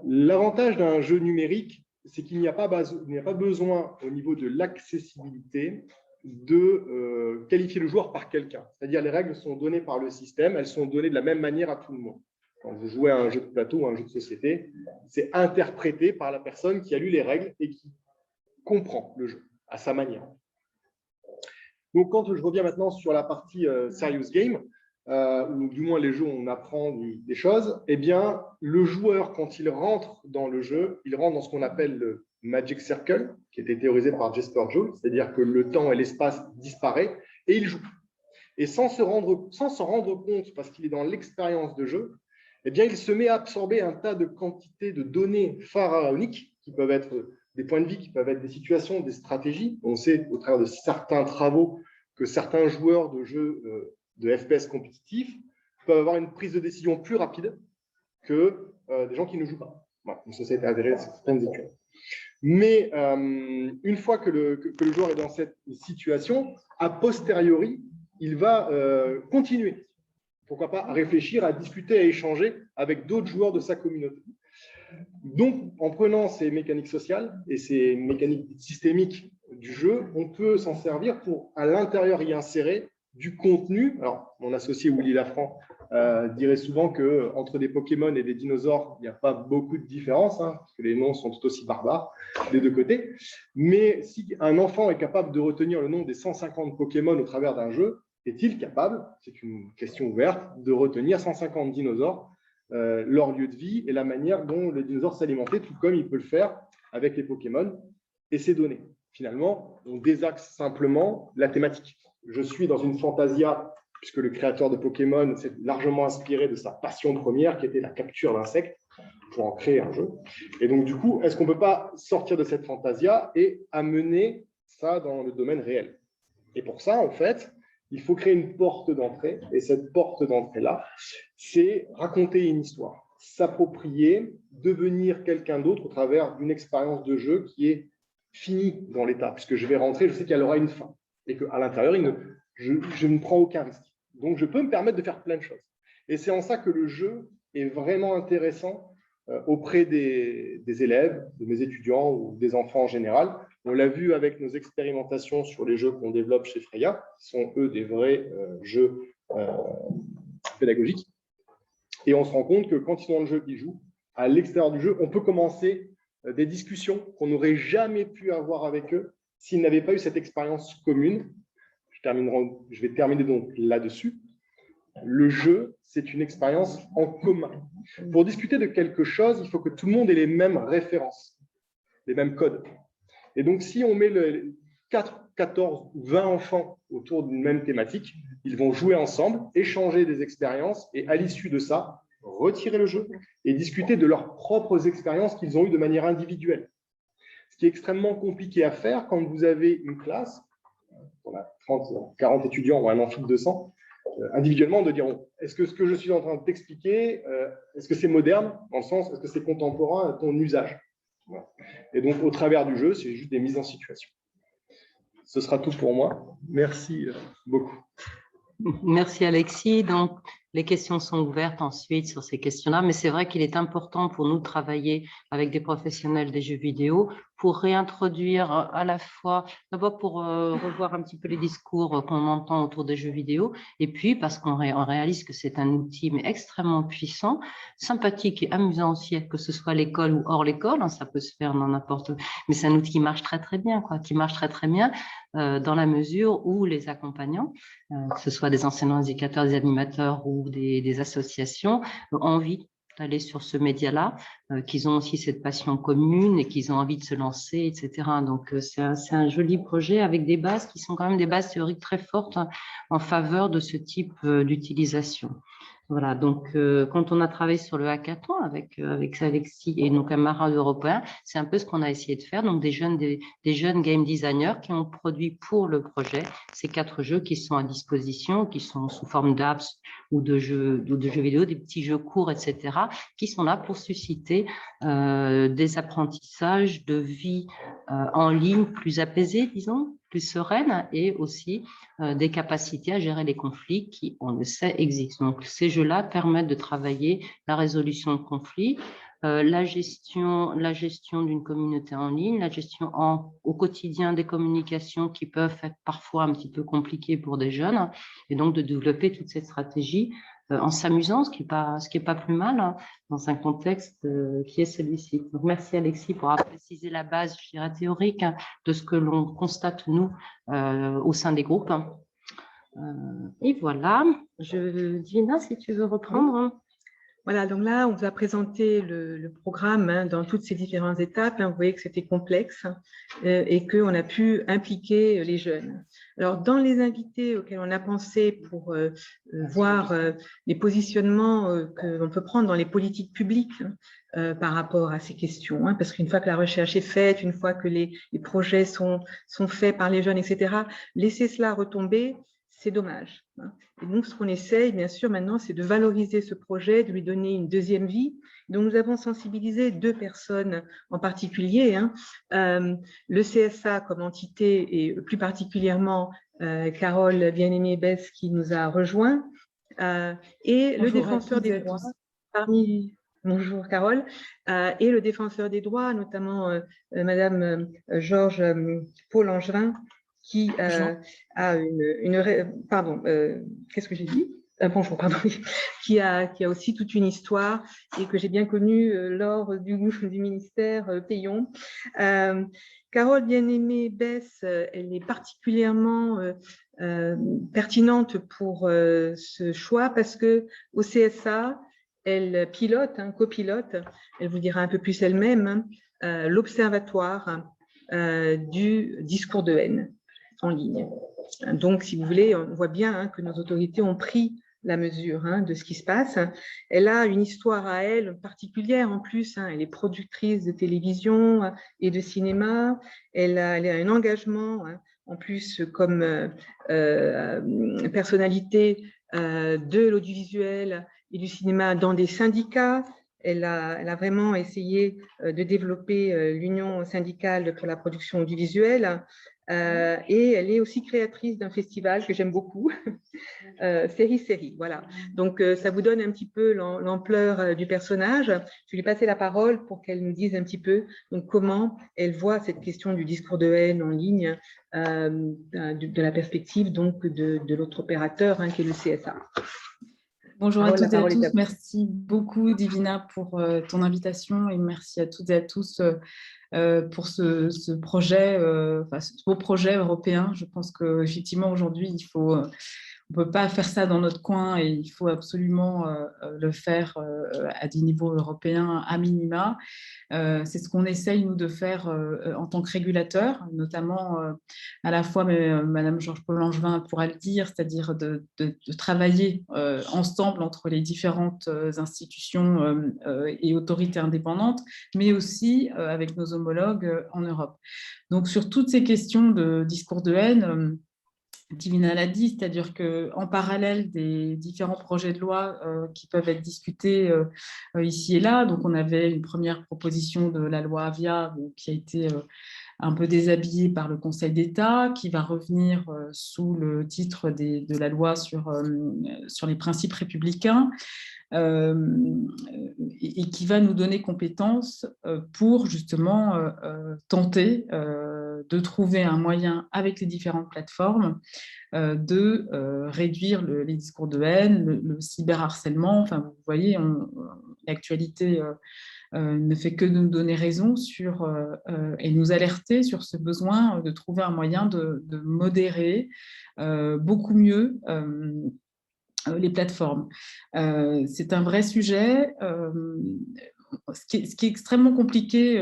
L'avantage d'un jeu numérique, c'est qu'il n'y a pas besoin, au niveau de l'accessibilité, de qualifier le joueur par quelqu'un. C'est-à-dire les règles sont données par le système, elles sont données de la même manière à tout le monde. Quand vous jouez à un jeu de plateau ou un jeu de société, c'est interprété par la personne qui a lu les règles et qui comprend le jeu à sa manière. Donc, quand je reviens maintenant sur la partie Serious Game, ou du moins les jeux où on apprend des choses, eh bien, le joueur, quand il rentre dans le jeu, il rentre dans ce qu'on appelle le Magic Circle, qui a été théorisé par Jesper Juhl, c'est-à-dire que le temps et l'espace disparaissent et il joue. Et sans s'en rendre compte, parce qu'il est dans l'expérience de jeu, eh bien, il se met à absorber un tas de quantités de données pharaoniques, qui peuvent être des points de vie, qui peuvent être des situations, des stratégies. On sait, au travers de certains travaux, que certains joueurs de jeux de FPS compétitifs peuvent avoir une prise de décision plus rapide que des gens qui ne jouent pas. Voilà, ça a été avéré dans certaines études. Mais une fois que le joueur est dans cette situation, a posteriori, il va continuer, pourquoi pas, à réfléchir, à discuter, à échanger avec d'autres joueurs de sa communauté. Donc, en prenant ces mécaniques sociales et ces mécaniques systémiques du jeu, on peut s'en servir pour, à l'intérieur, y insérer du contenu. Alors, mon associé Willy Lafranc dirait souvent qu'entre des Pokémon et des dinosaures, il n'y a pas beaucoup de différence, hein, parce que les noms sont tout aussi barbares des deux côtés. Mais si un enfant est capable de retenir le nom des 150 Pokémon au travers d'un jeu, est-il capable, c'est une question ouverte, de retenir 150 dinosaures, leur lieu de vie et la manière dont les dinosaures s'alimentaient, tout comme il peut le faire avec les Pokémon et ses données. Finalement, on désaxe simplement la thématique. Je suis dans une fantasia, puisque le créateur de Pokémon s'est largement inspiré de sa passion première, qui était la capture d'insectes, pour en créer un jeu. Et donc, du coup, est-ce qu'on ne peut pas sortir de cette fantasia et amener ça dans le domaine réel? Et pour ça, en fait, il faut créer une porte d'entrée. Et cette porte d'entrée-là, c'est raconter une histoire, s'approprier, devenir quelqu'un d'autre au travers d'une expérience de jeu qui est finie dans l'état. Puisque je vais rentrer, je sais qu'elle aura une fin. Et qu'à l'intérieur, je ne prends aucun risque. Donc, je peux me permettre de faire plein de choses. Et c'est en ça que le jeu est vraiment intéressant auprès des élèves, de mes étudiants ou des enfants en général. On l'a vu avec nos expérimentations sur les jeux qu'on développe chez Freya, qui sont, eux, des vrais jeux pédagogiques. Et on se rend compte que quand ils sont dans le jeu, ils jouent. À l'extérieur du jeu, on peut commencer des discussions qu'on n'aurait jamais pu avoir avec eux s'ils n'avaient pas eu cette expérience commune. Je vais terminer donc là-dessus. Le jeu, c'est une expérience en commun. Pour discuter de quelque chose, il faut que tout le monde ait les mêmes références, les mêmes codes. Et donc, si on met 4, 14 ou 20 enfants autour d'une même thématique, ils vont jouer ensemble, échanger des expériences et à l'issue de ça, retirer le jeu et discuter de leurs propres expériences qu'ils ont eues de manière individuelle. Ce qui est extrêmement compliqué à faire quand vous avez une classe, on a 30, 40 étudiants ou un amphi de 200, individuellement de dire est-ce que ce que je suis en train de t'expliquer, est-ce que c'est moderne, dans le sens, est-ce que c'est contemporain à ton usage? Voilà. Et donc, au travers du jeu, c'est juste des mises en situation. Ce sera tout pour moi. Merci beaucoup. Merci Alexis. Donc, les questions sont ouvertes ensuite sur ces questions-là, mais c'est vrai qu'il est important pour nous de travailler avec des professionnels des jeux vidéo pour réintroduire à la fois, d'abord pour revoir un petit peu les discours qu'on entend autour des jeux vidéo, et puis parce qu'on réalise que c'est un outil mais extrêmement puissant, sympathique et amusant aussi, que ce soit à l'école ou hors l'école, hein, ça peut se faire dans n'importe où, mais c'est un outil qui marche très très bien, qui marche très très bien dans la mesure où les accompagnants, que ce soit des enseignants, des éducateurs, des animateurs ou des associations, ont envie d'aller sur ce média-là, qu'ils ont aussi cette passion commune et qu'ils ont envie de se lancer, etc. Donc, c'est un joli projet avec des bases qui sont quand même des bases théoriques très fortes en faveur de ce type d'utilisation. Voilà, donc quand on a travaillé sur le hackathon avec Alexis et nos camarades européens, c'est un peu ce qu'on a essayé de faire. Donc des jeunes game designers qui ont produit pour le projet ces 4 jeux qui sont à disposition, qui sont sous forme d'apps ou de jeux vidéo, des petits jeux courts, etc., qui sont là pour susciter des apprentissages de vie en ligne plus apaisés, disons, plus sereine et aussi des capacités à gérer les conflits qui, on le sait, existent. Donc, ces jeux-là permettent de travailler la résolution de conflits, la gestion d'une communauté en ligne, la gestion au quotidien des communications qui peuvent être parfois un petit peu compliquées pour des jeunes, et donc de développer toute cette stratégie en s'amusant, ce qui est pas plus mal, hein, dans un contexte qui est celui-ci. Donc, merci Alexis pour avoir précisé la base, je dirais, théorique, hein, de ce que l'on constate, nous, au sein des groupes. Et voilà, Divina, si tu veux reprendre. Voilà, donc là, on vous a présenté le programme hein, dans toutes ces différentes étapes. Hein, vous voyez que c'était complexe et qu'on a pu impliquer les jeunes. Alors, dans les invités auxquels on a pensé pour voir les positionnements que l'on peut prendre dans les politiques publiques par rapport à ces questions, hein, parce qu'une fois que la recherche est faite, une fois que les projets sont faits par les jeunes, etc., laisser cela retomber, c'est dommage. Hein. Et donc, ce qu'on essaye, bien sûr, maintenant, c'est de valoriser ce projet, de lui donner une deuxième vie. Donc, nous avons sensibilisé 2 personnes en particulier, hein. Le CSA comme entité et plus particulièrement Carole Bien-Aimée-Besse qui nous a rejoints et le défenseur des droits parmi... Bonjour Carole. Et le défenseur des droits, notamment Madame Georges Paul Angevin, qui a pardon, qu'est-ce que j'ai dit? Bonjour, pardon, qui a aussi toute une histoire et que j'ai bien connue lors du ministère Payon. Carole Bien-Aimée-Besse, elle est particulièrement pertinente pour ce choix parce que au CSA, elle pilote, hein, copilote, elle vous dira un peu plus elle-même, l'observatoire du discours de haine en ligne. Donc, si vous voulez, on voit bien hein, que nos autorités ont pris la mesure hein, de ce qui se passe. Elle a une histoire à elle particulière en plus. Hein, elle est productrice de télévision et de cinéma. Elle a un engagement hein, en plus comme personnalité de l'audiovisuel et du cinéma dans des syndicats. Elle a vraiment essayé de développer l'union syndicale pour la production audiovisuelle. Et elle est aussi créatrice d'un festival que j'aime beaucoup, Série, voilà. Donc, ça vous donne un petit peu l'ampleur du personnage. Je vais lui passer la parole pour qu'elle nous dise un petit peu donc, comment elle voit cette question du discours de haine en ligne de la perspective donc, de l'autre opérateur hein, qui est le CSA. Bonjour à toutes et à tous. Merci beaucoup, Divina, pour ton invitation et merci à toutes et à tous pour ce projet, ce beau projet européen. Je pense qu'effectivement, aujourd'hui, on ne peut pas faire ça dans notre coin et il faut absolument le faire à des niveaux européens à minima. C'est ce qu'on essaye, nous, de faire en tant que régulateur, notamment à la fois, Madame Georges Paul Angevin pourra le dire, c'est-à-dire de travailler ensemble entre les différentes institutions et autorités indépendantes, mais aussi avec nos homologues en Europe. Donc, sur toutes ces questions de discours de haine, Divina l'a dit, c'est-à-dire qu'en parallèle des différents projets de loi qui peuvent être discutés ici et là, donc on avait une première proposition de la loi Avia qui a été un peu déshabillée par le Conseil d'État, qui va revenir sous le titre de la loi sur les principes républicains. Et qui va nous donner compétence pour justement tenter de trouver un moyen avec les différentes plateformes de réduire les discours de haine, le cyberharcèlement. Enfin, vous voyez, l'actualité ne fait que nous donner raison et nous alerter sur ce besoin de trouver un moyen de modérer beaucoup mieux les plateformes. C'est un vrai sujet. Ce qui est extrêmement compliqué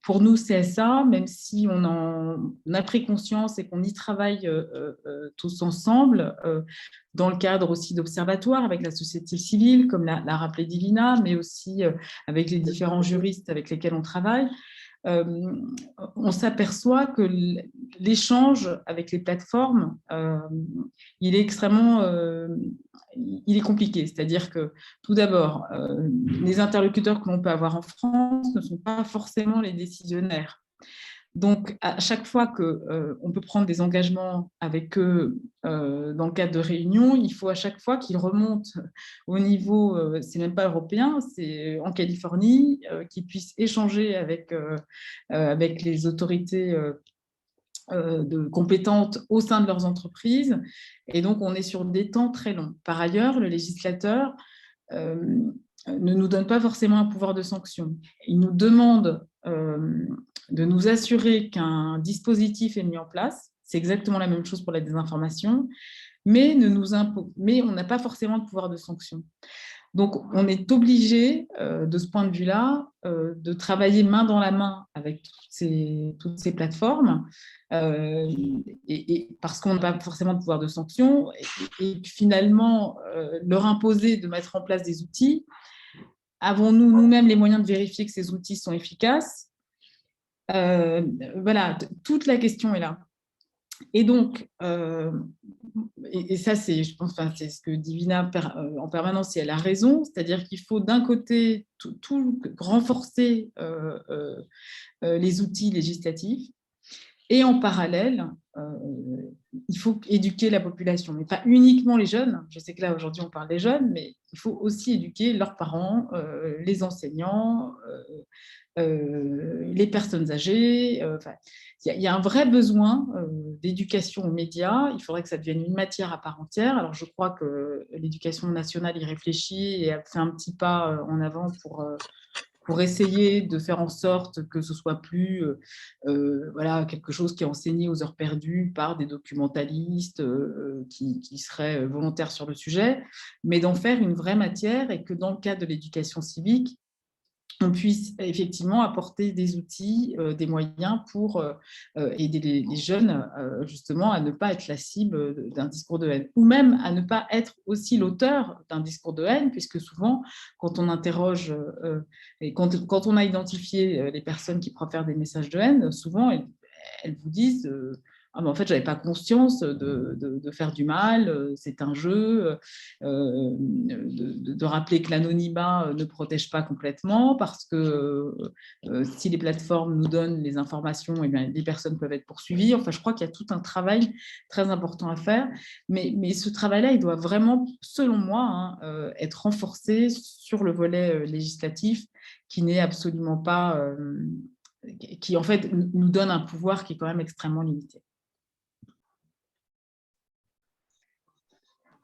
pour nous, CSA, même si on a pris conscience et qu'on y travaille tous ensemble, dans le cadre aussi d'observatoires avec la société civile, comme l'a rappelé Divina, mais aussi avec les différents juristes avec lesquels on travaille, on s'aperçoit que l'échange avec les plateformes, il est extrêmement il est compliqué. C'est-à-dire que, tout d'abord, les interlocuteurs que l'on peut avoir en France ne sont pas forcément les décisionnaires. Donc, à chaque fois qu'on peut prendre des engagements avec eux dans le cadre de réunions, il faut à chaque fois qu'ils remontent au niveau, c'est même pas européen, c'est en Californie, qu'ils puissent échanger avec les autorités compétentes au sein de leurs entreprises. Et donc, on est sur des temps très longs. Par ailleurs, le législateur ne nous donne pas forcément un pouvoir de sanction. Il nous demande de nous assurer qu'un dispositif est mis en place. C'est exactement la même chose pour la désinformation, mais on n'a pas forcément de pouvoir de sanction. Donc, on est obligé, de ce point de vue-là, de travailler main dans la main avec toutes ces plateformes, et parce qu'on n'a pas forcément de pouvoir de sanction, et finalement, leur imposer de mettre en place des outils. Avons-nous nous-mêmes les moyens de vérifier que ces outils sont efficaces? Voilà, toute la question est là. Et donc, et ça, je pense, c'est ce que Divina en permanence, et elle a raison, c'est-à-dire qu'il faut d'un côté renforcer les outils législatifs, et en parallèle, il faut éduquer la population, mais pas uniquement les jeunes. Je sais que là, aujourd'hui, on parle des jeunes, mais il faut aussi éduquer leurs parents, les enseignants, les personnes âgées. Il y a un vrai besoin d'éducation aux médias. Il faudrait que ça devienne une matière à part entière. Alors, je crois que l'éducation nationale y réfléchit et a fait un petit pas en avant pour essayer de faire en sorte que ce soit plus voilà, quelque chose qui est enseigné aux heures perdues par des documentalistes qui seraient volontaires sur le sujet, mais d'en faire une vraie matière, et que dans le cadre de l'éducation civique, on puisse effectivement apporter des outils, des moyens pour aider les jeunes justement à ne pas être la cible d'un discours de haine, ou même à ne pas être aussi l'auteur d'un discours de haine, puisque souvent, quand on interroge et quand on a identifié les personnes qui profèrent des messages de haine, souvent elles vous disent ah, mais en fait, je n'avais pas conscience de faire du mal, c'est un jeu, de rappeler que l'anonymat ne protège pas complètement, parce que si les plateformes nous donnent les informations, eh bien, les personnes peuvent être poursuivies. Enfin, je crois qu'il y a tout un travail très important à faire, mais ce travail-là, il doit vraiment, selon moi, être renforcé sur le volet législatif, qui n'est absolument pas... qui en fait nous donne un pouvoir qui est quand même extrêmement limité.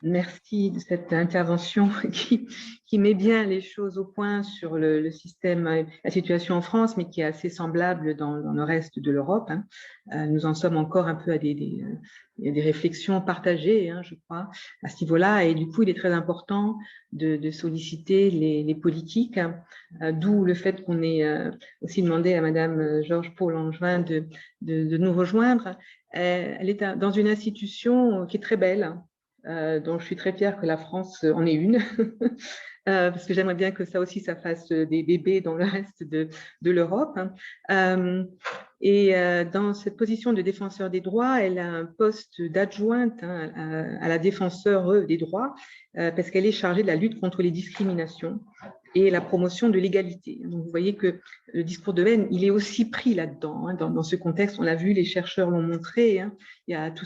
Merci de cette intervention qui met bien les choses au point sur le système, la situation en France, mais qui est assez semblable dans le reste de l'Europe. Nous en sommes encore un peu à des réflexions partagées, je crois, à ce niveau-là. Et du coup, il est très important de solliciter les politiques, d'où le fait qu'on ait aussi demandé à Madame Georges Paul-Langevin de nous rejoindre. Elle est dans une institution qui est très belle, dont je suis très fière que la France en ait une, parce que j'aimerais bien que ça aussi, ça fasse des bébés dans le reste de l'Europe. Et dans cette position de défenseur des droits, elle a un poste d'adjointe à la défenseur des droits, parce qu'elle est chargée de la lutte contre les discriminations et la promotion de l'égalité. Donc, vous voyez que le discours de haine, il est aussi pris là-dedans. Dans ce contexte, on l'a vu, les chercheurs l'ont montré, il y a tout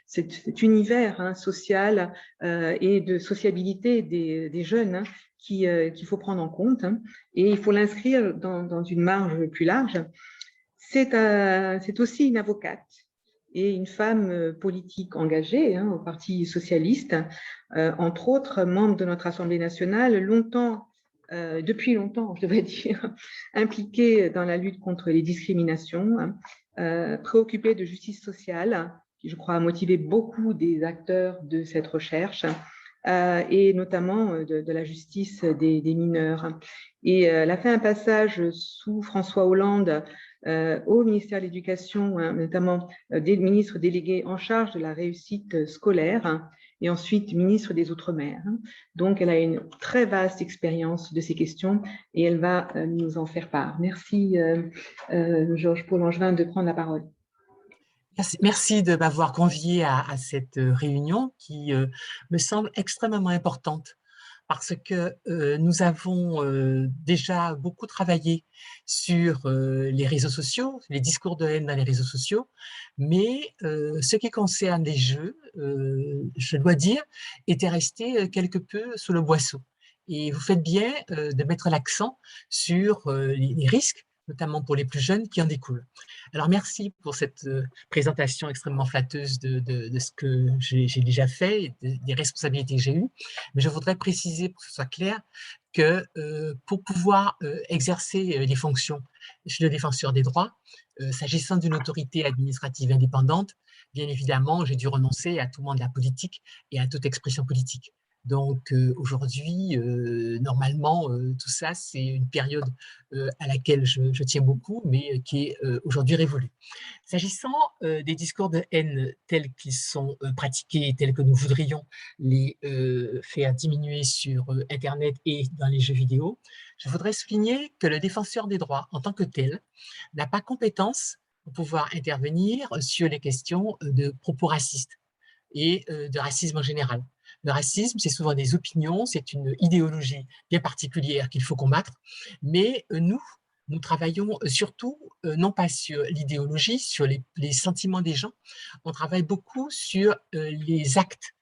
cet univers social et de sociabilité des jeunes qu'il faut prendre en compte, et il faut l'inscrire dans une marge plus large. C'est aussi une avocate et une femme politique engagée au Parti socialiste, entre autres membre de notre Assemblée nationale, depuis longtemps, je devrais dire, impliquée dans la lutte contre les discriminations, préoccupée de justice sociale, qui, je crois, a motivé beaucoup des acteurs de cette recherche, et notamment de la justice des mineurs. Et elle a fait un passage sous François Hollande au ministère de l'Éducation, notamment des ministres délégués en charge de la réussite scolaire, et ensuite ministre des Outre-mer. Donc, elle a une très vaste expérience de ces questions et elle va nous en faire part. Merci, Georges Paul-Langevin, de prendre la parole. Merci de m'avoir conviée à cette réunion qui me semble extrêmement importante parce que nous avons déjà beaucoup travaillé sur les réseaux sociaux, les discours de haine dans les réseaux sociaux, mais ce qui concerne les jeux, je dois dire, était resté quelque peu sous le boisseau. Et vous faites bien de mettre l'accent sur les risques, notamment pour les plus jeunes, qui en découlent. Alors, merci pour cette présentation extrêmement flatteuse de ce que j'ai déjà fait et des responsabilités que j'ai eues. Mais je voudrais préciser, pour que ce soit clair, que pour pouvoir exercer les fonctions chez le défenseur des droits, s'agissant d'une autorité administrative indépendante, bien évidemment, j'ai dû renoncer à tout monde de la politique et à toute expression politique. Donc aujourd'hui, normalement, tout ça, c'est une période à laquelle je tiens beaucoup, mais qui est aujourd'hui révolue. S'agissant des discours de haine tels qu'ils sont pratiqués, tels que nous voudrions les faire diminuer sur Internet et dans les jeux vidéo, je voudrais souligner que le défenseur des droits, en tant que tel, n'a pas compétence pour pouvoir intervenir sur les questions de propos racistes et de racisme en général. Le racisme, c'est souvent des opinions, c'est une idéologie bien particulière qu'il faut combattre, mais nous travaillons surtout, non pas sur l'idéologie, sur les sentiments des gens, on travaille beaucoup sur les actes.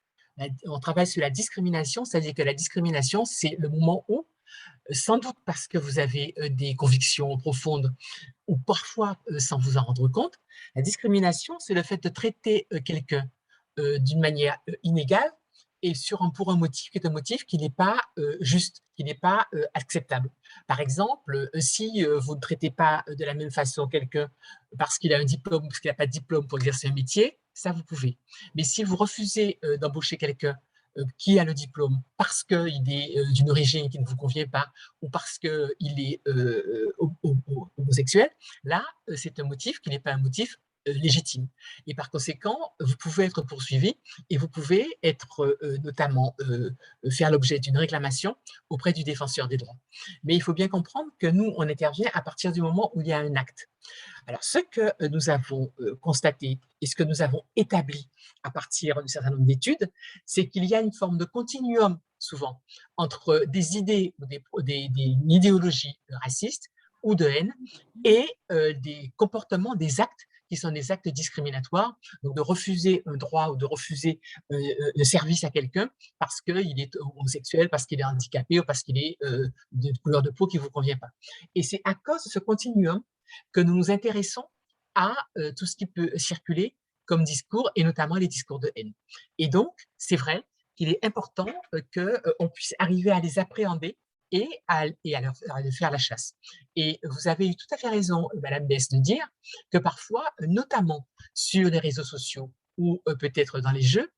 On travaille sur la discrimination, c'est-à-dire que la discrimination, c'est le moment où, sans doute parce que vous avez des convictions profondes ou parfois sans vous en rendre compte, la discrimination, c'est le fait de traiter quelqu'un d'une manière inégale et pour un motif qui est un motif qui n'est pas juste, qui n'est pas acceptable. Par exemple, si vous ne traitez pas de la même façon quelqu'un parce qu'il a un diplôme ou parce qu'il n'a pas de diplôme pour exercer un métier, ça vous pouvez. Mais si vous refusez d'embaucher quelqu'un qui a le diplôme parce qu'il est d'une origine qui ne vous convient pas ou parce qu'il est homosexuel, là, c'est un motif qui n'est pas un motif légitime. Et par conséquent, vous pouvez être poursuivi et vous pouvez être notamment faire l'objet d'une réclamation auprès du défenseur des droits. Mais il faut bien comprendre que nous, on intervient à partir du moment où il y a un acte. Alors, ce que nous avons constaté et ce que nous avons établi à partir d'un certain nombre d'études, c'est qu'il y a une forme de continuum, souvent, entre des idées ou des idéologies racistes ou de haine et des comportements, des actes qui sont des actes discriminatoires, donc de refuser un droit ou de refuser le service à quelqu'un parce qu'il est homosexuel, parce qu'il est handicapé ou parce qu'il est de couleur de peau qui ne vous convient pas. Et c'est à cause de ce continuum que nous nous intéressons à tout ce qui peut circuler comme discours, et notamment les discours de haine. Et donc, c'est vrai qu'il est important qu'on puisse arriver à les appréhender et à leur faire la chasse. Et vous avez eu tout à fait raison, Madame Bess, de dire que parfois, notamment sur les réseaux sociaux ou peut-être dans les jeux,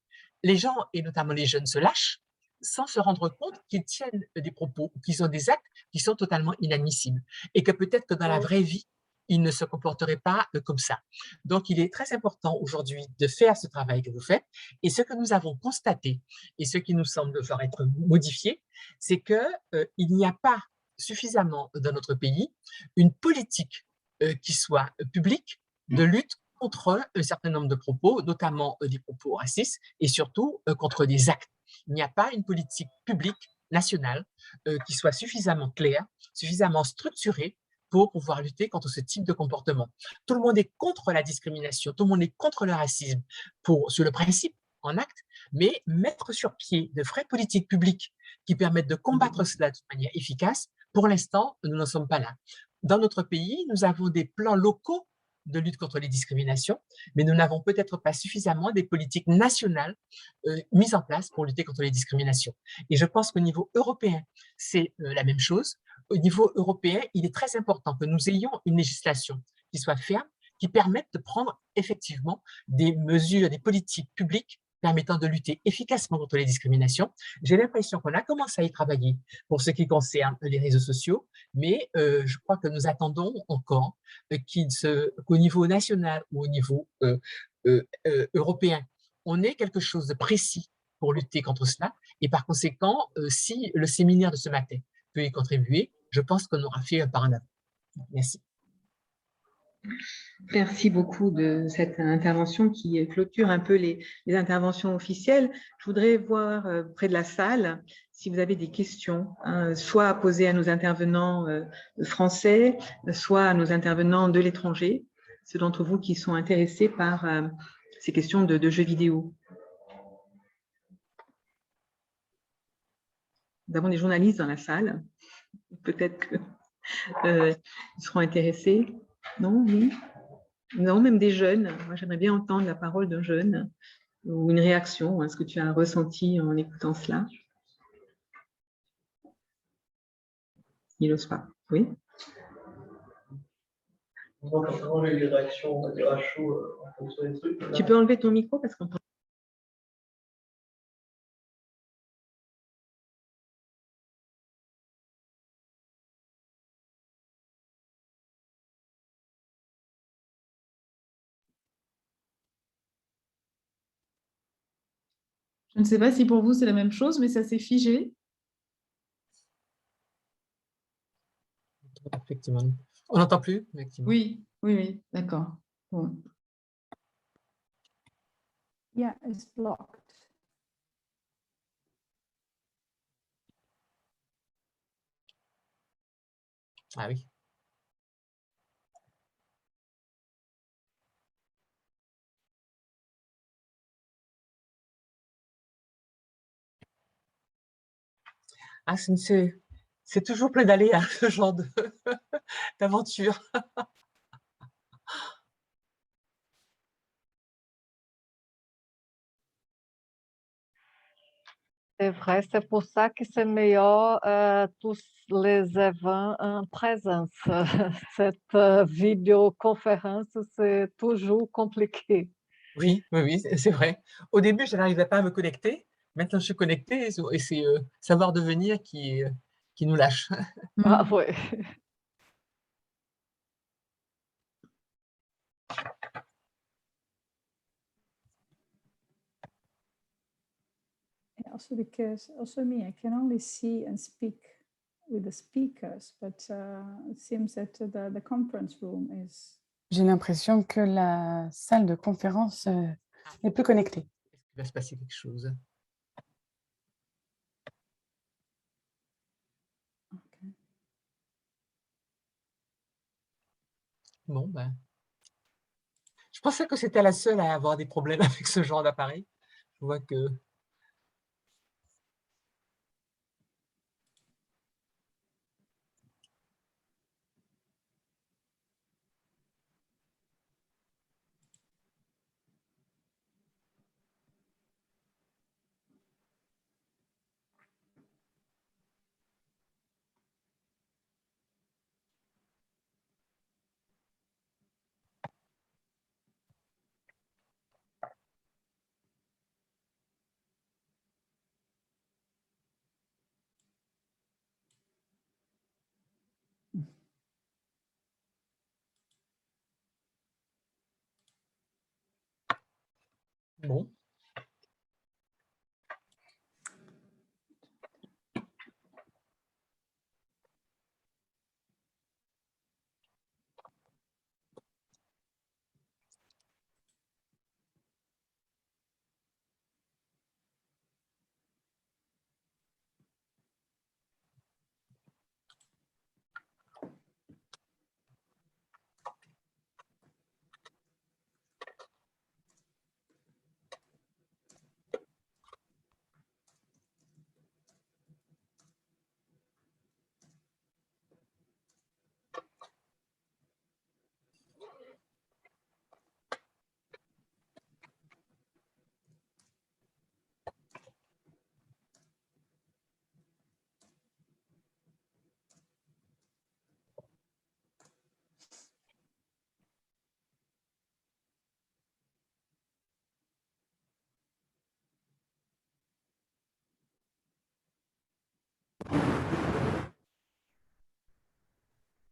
les gens, et notamment les jeunes, se lâchent sans se rendre compte qu'ils tiennent des propos, qu'ils ont des actes qui sont totalement inadmissibles. Et que peut-être que dans la vraie vie, ils ne se comporteraient pas comme ça. Donc, il est très important aujourd'hui de faire ce travail que vous faites. Et ce que nous avons constaté, et ce qui nous semble devoir être modifié, c'est qu'il n'y a pas suffisamment dans notre pays une politique qui soit publique de lutte contre un certain nombre de propos, notamment des propos racistes, et surtout contre des actes. Il n'y a pas une politique publique nationale qui soit suffisamment claire, suffisamment structurée pour pouvoir lutter contre ce type de comportement. Tout le monde est contre la discrimination, tout le monde est contre le racisme sur le principe, en acte, mais mettre sur pied de vraies politiques publiques qui permettent de combattre cela de manière efficace, pour l'instant, nous n'en sommes pas là. Dans notre pays, nous avons des plans locaux de lutte contre les discriminations, mais nous n'avons peut-être pas suffisamment des politiques nationales mises en place pour lutter contre les discriminations. Et je pense qu'au niveau européen, c'est la même chose. Au niveau européen, il est très important que nous ayons une législation qui soit ferme, qui permette de prendre effectivement des mesures, des politiques publiques permettant de lutter efficacement contre les discriminations. J'ai l'impression qu'on a commencé à y travailler pour ce qui concerne les réseaux sociaux, mais je crois que nous attendons encore qu'au niveau national ou au niveau européen, on ait quelque chose de précis pour lutter contre cela. Et par conséquent, si le séminaire de ce matin peut y contribuer, je pense qu'on aura fait un pas en avant. Merci. Merci beaucoup de cette intervention qui clôture un peu les interventions officielles. Je voudrais voir près de la salle si vous avez des questions, hein, soit à poser à nos intervenants français, soit à nos intervenants de l'étranger, ceux d'entre vous qui sont intéressés par ces questions de jeux vidéo. Nous avons des journalistes dans la salle. Peut-être qu'ils seront intéressés. Non, oui. Nous avons même des jeunes. Moi, j'aimerais bien entendre la parole d'un jeune ou une réaction à ce que tu as ressenti en écoutant cela. Il n'ose pas. Oui. Les réactions à chaud en fonction des trucs. Tu peux enlever ton micro parce qu'on Je ne sais pas si pour vous c'est la même chose, mais ça s'est figé. Effectivement. On n'entend plus, effectivement. Oui, oui, oui, d'accord. Bon. Yeah, it's blocked. Ah oui. Ah, c'est toujours plein d'aléas, ce genre d'aventure. C'est vrai, c'est pour ça que c'est meilleur tous les événements en présence. Cette vidéoconférence, c'est toujours compliqué. Oui, oui, oui, c'est vrai. Au début, je n'arrivais pas à me connecter. Maintenant, je suis connectée et c'est savoir devenir qui nous lâche. Ah oui. Also because also me, I can only see and speak with the speakers, but it seems that the conference room is. J'ai l'impression que la salle de conférence n'est plus connectée. Est-ce qu'il va se passer quelque chose? Okay. Bon, ben. Je pensais que c'était la seule à avoir des problèmes avec ce genre d'appareil. Je vois que... Bon.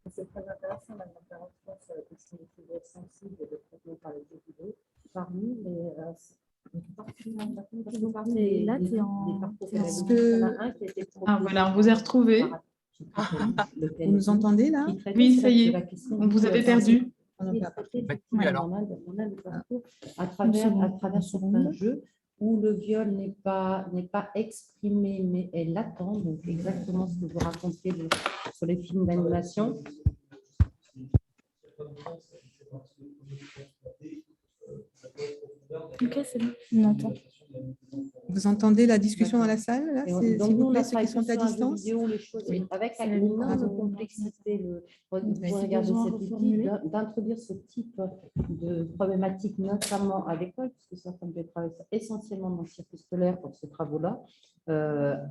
C'est très intéressant, la conférence, parce que c'est sensible de traiter par les jeux vidéo. Parmi les... Là, tu es en... Ah, voilà, on vous a retrouvé. Vous nous entendez là? Oui, ça y est, on vous avait perdu. expliquer effectivement, Oui, alors. on a le parcours à travers certains jeux où le viol n'est pas exprimé, mais est latent, donc exactement ce que vous racontiez sur les films d'animation. Ok, c'est bon, on entend. Vous entendez la discussion dans la salle, là, s'il vous plaît, ceux qui qui sont à distance? vidéo, les choses, Oui. avec une énorme complexité, regarder cette outil, d'introduire ce type de problématique, notamment à l'école, puisque certains de travaillent essentiellement dans le circuit scolaire pour ces travaux-là,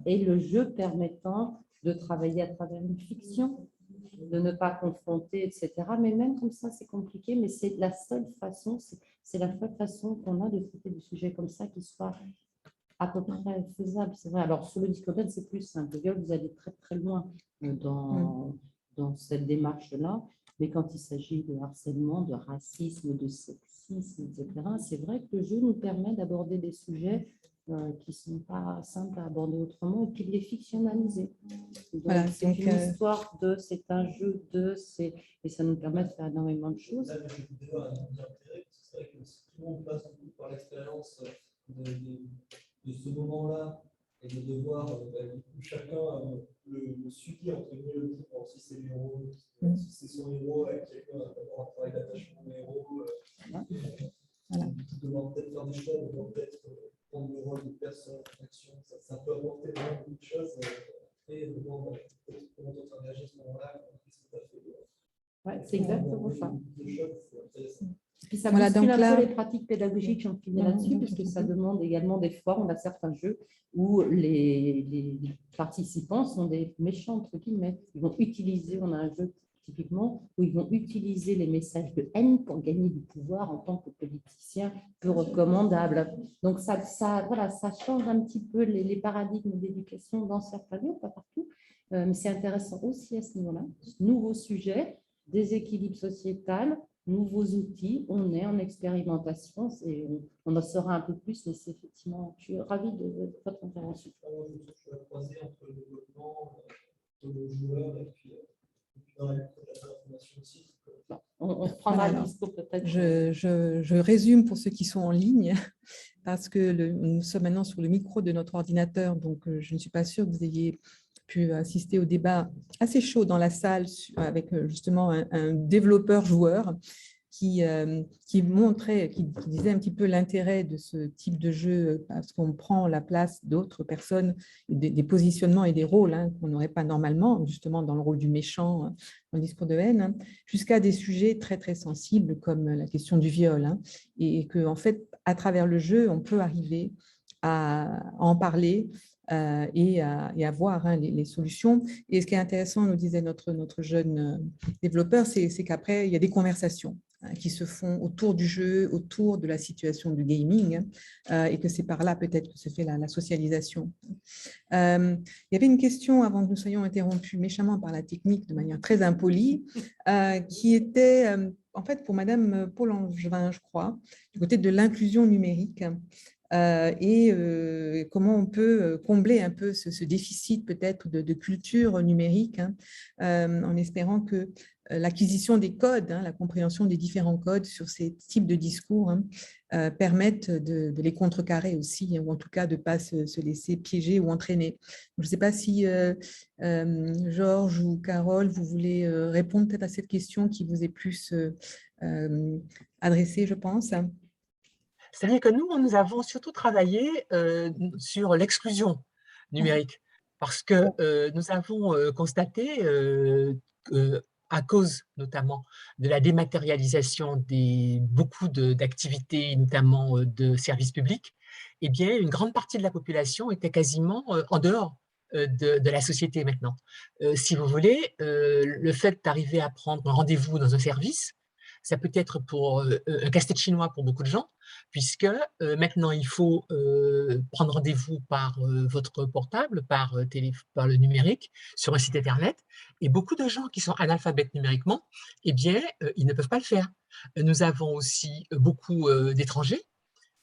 et le jeu permettant de travailler à travers une fiction, de ne pas confronter, etc. Mais même comme ça, c'est compliqué, mais c'est la seule façon, c'est la seule façon qu'on a de traiter des sujets comme ça qui soit à peu près faisable, c'est vrai. Alors, sur le discodène, c'est plus simple. Le viol, vous allez très, très loin dans cette démarche-là. Mais quand il s'agit de harcèlement, de racisme, de sexisme, etc., c'est vrai que le jeu nous permet d'aborder des sujets qui ne sont pas simples à aborder autrement et puis de les fictionnaliser. Voilà, c'est une histoire de, c'est un jeu de, et ça nous permet de faire énormément de choses. C'est vrai que si tout le monde passe par l'expérience de ce moment-là et de devoir chacun le subir, entre guillemets, si c'est le héros, si c'est son héros, avec quelqu'un d'avoir un travail d'attachement au héros, qui demande peut-être faire des choix, demande peut-être prendre le rôle de personne, action, ça peut apporter vraiment beaucoup de choses. Et comment tu as réagi à ce moment-là, qu'est-ce que tu as fait? Ouais, c'est exactement ça. Puis ça voilà, bouscule donc un peu les pratiques pédagogiques, j'en finis là-dessus, parce que ça demande également des fois, on a certains jeux où les participants sont des méchants, entre guillemets. Ils vont utiliser, on a un jeu typiquement, où ils vont utiliser les messages de haine pour gagner du pouvoir en tant que politicien peu recommandable. Donc voilà, ça change un petit peu les paradigmes d'éducation dans certains lieux, pas partout, mais c'est intéressant aussi à ce niveau-là. Nouveau sujet, déséquilibre sociétal, nouveaux outils, on est en expérimentation, on en saura un peu plus, mais c'est effectivement, je suis ravie de votre intervention. Je vais croiser entre le développement de nos joueurs et puis dans la formation aussi. On prendra le discours peut-être. Je résume pour ceux qui sont en ligne, parce que nous sommes maintenant sur le micro de notre ordinateur, donc je ne suis pas sûre que vous ayez pu assister au débat assez chaud dans la salle avec justement un développeur-joueur qui disait un petit peu l'intérêt de ce type de jeu parce qu'on prend la place d'autres personnes, des positionnements et des rôles qu'on n'aurait pas normalement, justement dans le rôle du méchant, dans le discours de haine, jusqu'à des sujets très très sensibles comme la question du viol, et que en fait, à travers le jeu, on peut arriver à en parler, et à voir les solutions. Et ce qui est intéressant, nous disait notre jeune développeur, c'est qu'après, il y a des conversations qui se font autour du jeu, autour de la situation du gaming, et que c'est par là peut-être que se fait la socialisation. Il y avait une question, avant que nous soyons interrompus méchamment par la technique de manière très impolie, qui était, en fait, pour Madame Paul-Angevin, je crois, du côté de l'inclusion numérique. Et comment on peut combler un peu ce déficit peut-être de culture numérique, en espérant que l'acquisition des codes, la compréhension des différents codes sur ces types de discours permettent de les contrecarrer aussi, ou en tout cas de ne pas se laisser piéger ou entraîner. Je ne sais pas si Georges ou Carole, vous voulez répondre peut-être à cette question qui vous est plus adressée, je pense. C'est-à-dire que nous avons surtout travaillé sur l'exclusion numérique, parce que nous avons constaté à cause notamment de la dématérialisation beaucoup d'activités, notamment de services publics, eh bien, une grande partie de la population était quasiment en dehors de la société maintenant. Si vous voulez, le fait d'arriver à prendre un rendez-vous dans un service, ça peut être pour un casse-tête chinois pour beaucoup de gens, puisque maintenant, il faut prendre rendez-vous par votre portable, par le numérique, sur un site Internet. Et beaucoup de gens qui sont analphabètes numériquement, eh bien, ils ne peuvent pas le faire. Nous avons aussi beaucoup d'étrangers,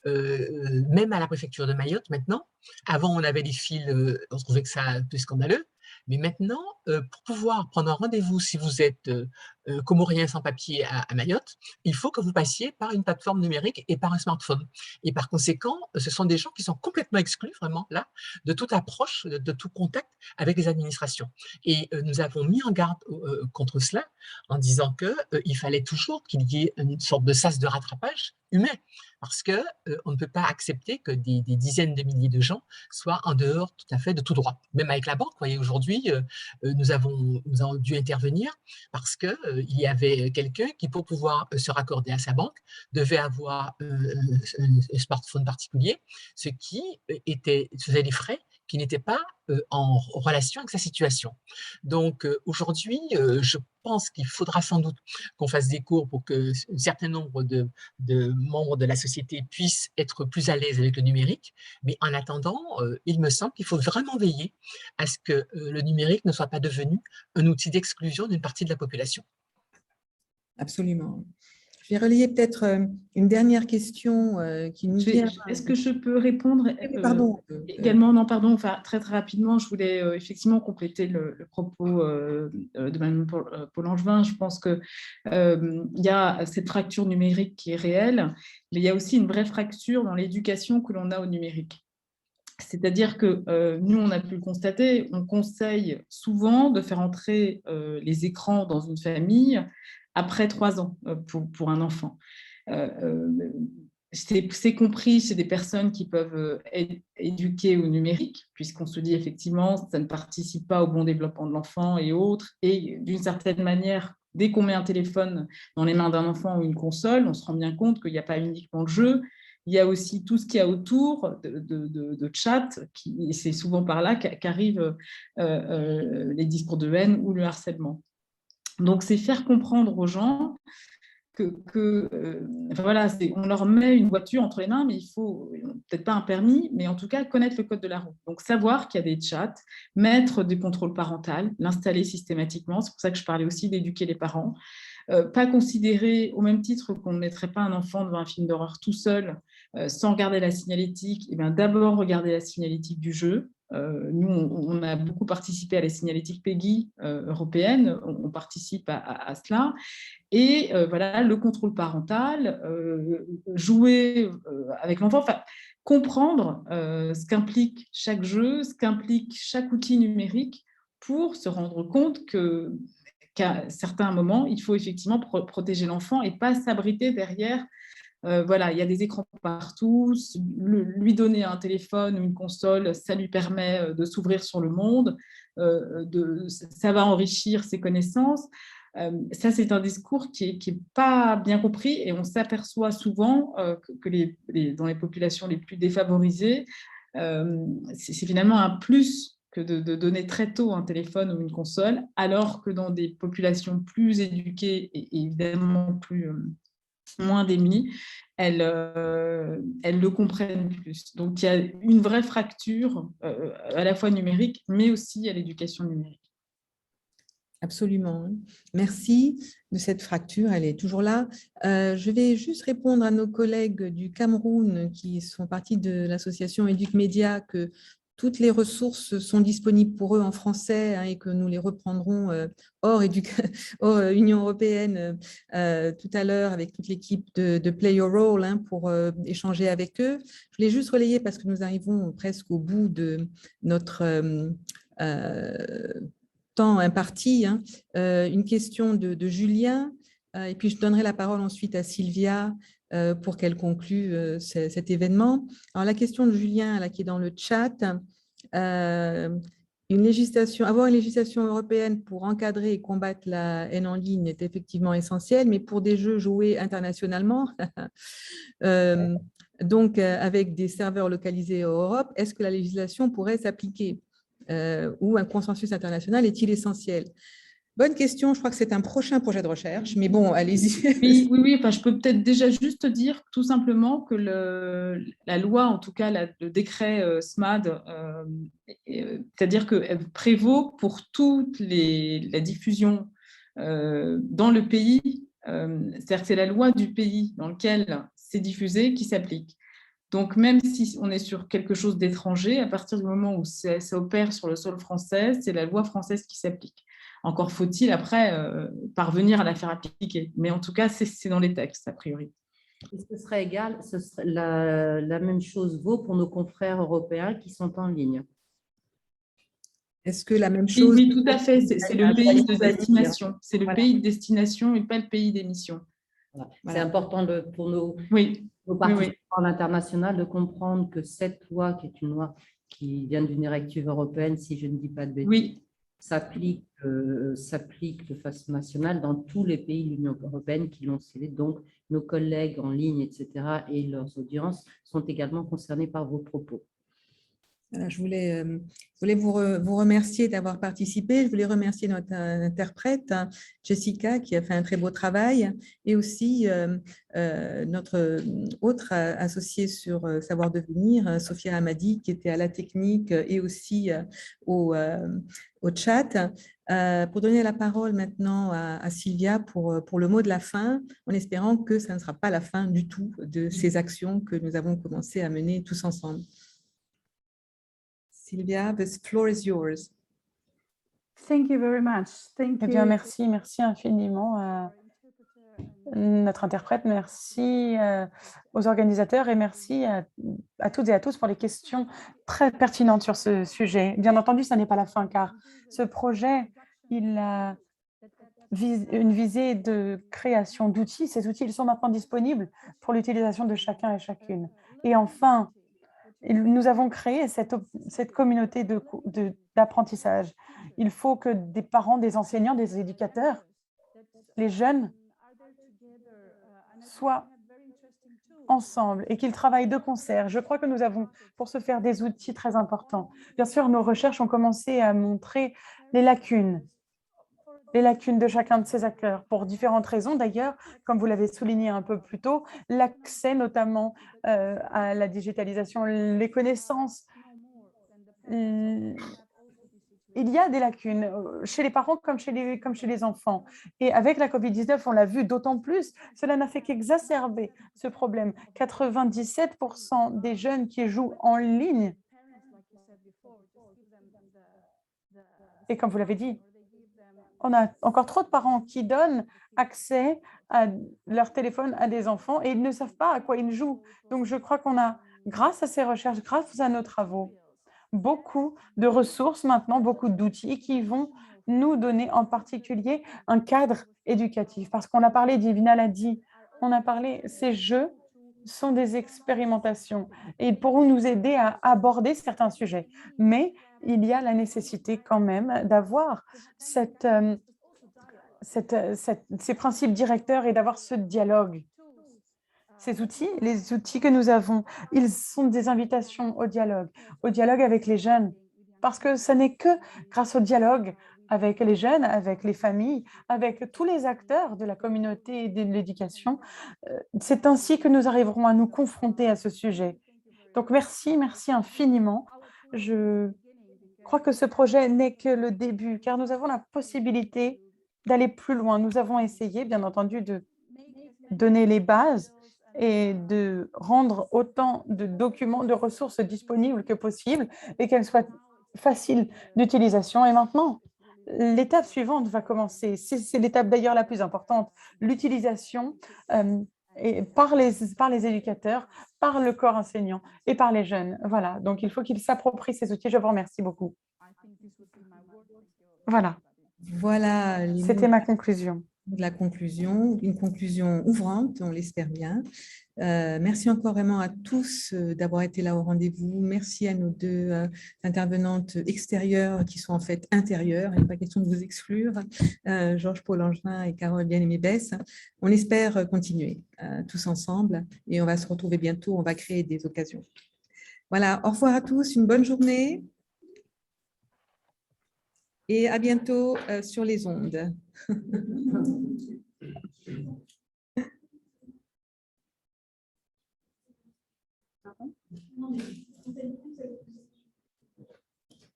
même à la préfecture de Mayotte maintenant. Avant, on avait des fils, on trouvait que ça un peu scandaleux. Mais maintenant, pour pouvoir prendre un rendez-vous, si vous êtes comoriens sans papier à Mayotte, il faut que vous passiez par une plateforme numérique et par un smartphone. Et par conséquent, ce sont des gens qui sont complètement exclus, vraiment, là, de toute approche, de tout contact avec les administrations. Et nous avons mis en garde contre cela en disant qu'il fallait toujours qu'il y ait une sorte de sas de rattrapage humain, parce qu'on ne peut pas accepter que des dizaines de milliers de gens soient en dehors tout à fait de tout droit. Même avec la banque, vous voyez, aujourd'hui, nous avons dû intervenir parce qu'il y avait quelqu'un qui, pour pouvoir se raccorder à sa banque, devait avoir un smartphone particulier, ce qui faisait des frais qui n'étaient pas en relation avec sa situation. Donc aujourd'hui, je pense qu'il faudra sans doute qu'on fasse des cours pour que un certain nombre de membres de la société puissent être plus à l'aise avec le numérique. Mais en attendant, il me semble qu'il faut vraiment veiller à ce que le numérique ne soit pas devenu un outil d'exclusion d'une partie de la population. Absolument. Je vais relayer peut-être une dernière question qui nous vient. Est-ce que je peux répondre également? Non, pardon, enfin, très rapidement, je voulais effectivement compléter le propos de Mme Paul-Angevin. Je pense qu'il y a cette fracture numérique qui est réelle, mais il y a aussi une vraie fracture dans l'éducation que l'on a au numérique. C'est-à-dire que nous, on a pu le constater, on conseille souvent de faire entrer les écrans dans une famille après 3 ans pour un enfant. C'est compris, c'est des personnes qui peuvent être éduquées au numérique, puisqu'on se dit effectivement, ça ne participe pas au bon développement de l'enfant et autres. Et d'une certaine manière, dès qu'on met un téléphone dans les mains d'un enfant ou une console, on se rend bien compte qu'il n'y a pas uniquement le jeu, il y a aussi tout ce qu'il y a autour de chat, et c'est souvent par là qu'arrivent les discours de haine ou le harcèlement. Donc, c'est faire comprendre aux gens voilà, on leur met une voiture entre les mains, mais il faut, peut-être pas un permis, mais en tout cas connaître le code de la route. Donc, savoir qu'il y a des chats, mettre du contrôle parental, l'installer systématiquement. C'est pour ça que je parlais aussi d'éduquer les parents. Pas considérer, au même titre qu'on ne mettrait pas un enfant devant un film d'horreur tout seul, sans regarder la signalétique, et bien d'abord regarder la signalétique du jeu. Nous, on a beaucoup participé à la signalétique PEGI européenne, on participe à cela. Et voilà, le contrôle parental, jouer avec l'enfant, enfin, comprendre ce qu'implique chaque jeu, ce qu'implique chaque outil numérique pour se rendre compte qu'à certains moments, il faut effectivement protéger l'enfant et pas s'abriter derrière. Voilà, il y a des écrans partout, lui donner un téléphone ou une console, ça lui permet de s'ouvrir sur le monde, ça va enrichir ses connaissances. Ça, c'est un discours qui n'est pas bien compris et on s'aperçoit souvent que dans les populations les plus défavorisées, c'est finalement un plus que de donner très tôt un téléphone ou une console, alors que dans des populations plus éduquées et évidemment moins démunies, elles le comprennent plus. Donc, il y a une vraie fracture à la fois numérique, mais aussi à l'éducation numérique. Absolument. Merci de cette fracture, elle est toujours là. Je vais juste répondre à nos collègues du Cameroun qui sont partis de l'association EducMedia que toutes les ressources sont disponibles pour eux en français et que nous les reprendrons hors Union européenne tout à l'heure avec toute l'équipe de Play Your Role pour échanger avec eux. Je voulais juste relayer parce que nous arrivons presque au bout de notre temps imparti. Une question de Julien et puis je donnerai la parole ensuite à Sylvia pour qu'elle conclue cet événement. Alors, la question de Julien, là, qui est dans le chat, avoir une législation européenne pour encadrer et combattre la haine en ligne est effectivement essentiel, mais pour des jeux joués internationalement, donc avec des serveurs localisés en Europe, est-ce que la législation pourrait s'appliquer ou un consensus international est-il essentiel? Bonne question, je crois que c'est un prochain projet de recherche, mais bon, allez-y. Oui, enfin, je peux peut-être déjà juste dire tout simplement que la loi, en tout cas le décret SMAD, c'est-à-dire qu'elle prévaut pour toute la diffusion dans le pays, c'est-à-dire que c'est la loi du pays dans lequel c'est diffusé qui s'applique. Donc, même si on est sur quelque chose d'étranger, à partir du moment où ça opère sur le sol français, c'est la loi française qui s'applique. Encore faut-il après parvenir à la faire appliquer. Mais en tout cas, c'est dans les textes, a priori. Et ce serait égal, la même chose vaut pour nos confrères européens qui sont en ligne. Est-ce que la même chose… Oui, tout à fait. C'est le pays de destination. C'est le pays de destination et pas le pays d'émission. Voilà. C'est important pour nos participants à l'international de comprendre que cette loi, qui est une loi qui vient d'une directive européenne, si je ne dis pas de bêtises, s'applique de façon nationale dans tous les pays de l'Union européenne qui l'ont scellée. Donc, nos collègues en ligne, etc., et leurs audiences sont également concernés par vos propos. Je voulais vous remercier d'avoir participé. Je voulais remercier notre interprète, Jessica, qui a fait un très beau travail, et aussi notre autre associée sur Savoir Devenir, Sophia Hamadi, qui était à la technique et aussi au chat. Pour donner la parole maintenant à Sylvia pour le mot de la fin, en espérant que ça ne sera pas la fin du tout de ces actions que nous avons commencé à mener tous ensemble. Sylvia, the floor is yours. Thank you very much. Thank Eh bien, you. merci infiniment à notre interprète, merci aux organisateurs et merci à toutes et à tous pour les questions très pertinentes sur ce sujet. Bien entendu, ça n'est pas la fin car ce projet, il a une visée de création d'outils. Ces outils, ils sont maintenant disponibles pour l'utilisation de chacun et chacune. Et enfin, nous avons créé cette communauté d'apprentissage. Il faut que des parents, des enseignants, des éducateurs, les jeunes soient ensemble et qu'ils travaillent de concert. Je crois que nous avons pour ce faire des outils très importants. Bien sûr, nos recherches ont commencé à montrer les lacunes de chacun de ces acteurs, pour différentes raisons d'ailleurs, comme vous l'avez souligné un peu plus tôt, l'accès notamment à la digitalisation, les connaissances. Il y a des lacunes chez les parents comme chez les enfants. Et avec la COVID-19, on l'a vu d'autant plus, cela n'a fait qu'exacerber ce problème. 97% des jeunes qui jouent en ligne, et comme vous l'avez dit, on a encore trop de parents qui donnent accès à leur téléphone à des enfants et ils ne savent pas à quoi ils jouent. Donc, je crois qu'on a, grâce à ces recherches, grâce à nos travaux, beaucoup de ressources maintenant, beaucoup d'outils qui vont nous donner en particulier un cadre éducatif. Parce qu'on a parlé, Divina l'a dit, on a parlé, ces jeux sont des expérimentations et ils pourront nous aider à aborder certains sujets. Mais il y a la nécessité quand même d'avoir ces principes directeurs et d'avoir ce dialogue. Ces outils, les outils que nous avons, ils sont des invitations au dialogue avec les jeunes, parce que ce n'est que grâce au dialogue avec les jeunes, avec les familles, avec tous les acteurs de la communauté et de l'éducation, c'est ainsi que nous arriverons à nous confronter à ce sujet. Donc merci infiniment. Je crois que ce projet n'est que le début, car nous avons la possibilité d'aller plus loin. Nous avons essayé, bien entendu, de donner les bases et de rendre autant de documents, de ressources disponibles que possible et qu'elles soient faciles d'utilisation. Et maintenant, l'étape suivante va commencer. C'est l'étape d'ailleurs la plus importante, l'utilisation par les éducateurs, par le corps enseignant et par les jeunes. Voilà, donc il faut qu'ils s'approprient ces outils. Je vous remercie beaucoup. Voilà. Voilà. C'était ma conclusion. Une conclusion ouvrante, on l'espère bien. Merci encore vraiment à tous d'avoir été là au rendez-vous. Merci à nos deux intervenantes extérieures qui sont en fait intérieures. Il n'est pas question de vous exclure. Georges-Paul Langevin et Carole Bien-Aimée-Besse. On espère continuer tous ensemble et on va se retrouver bientôt. On va créer des occasions. Voilà, au revoir à tous. Une bonne journée. Et à bientôt sur les ondes.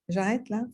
J'arrête là?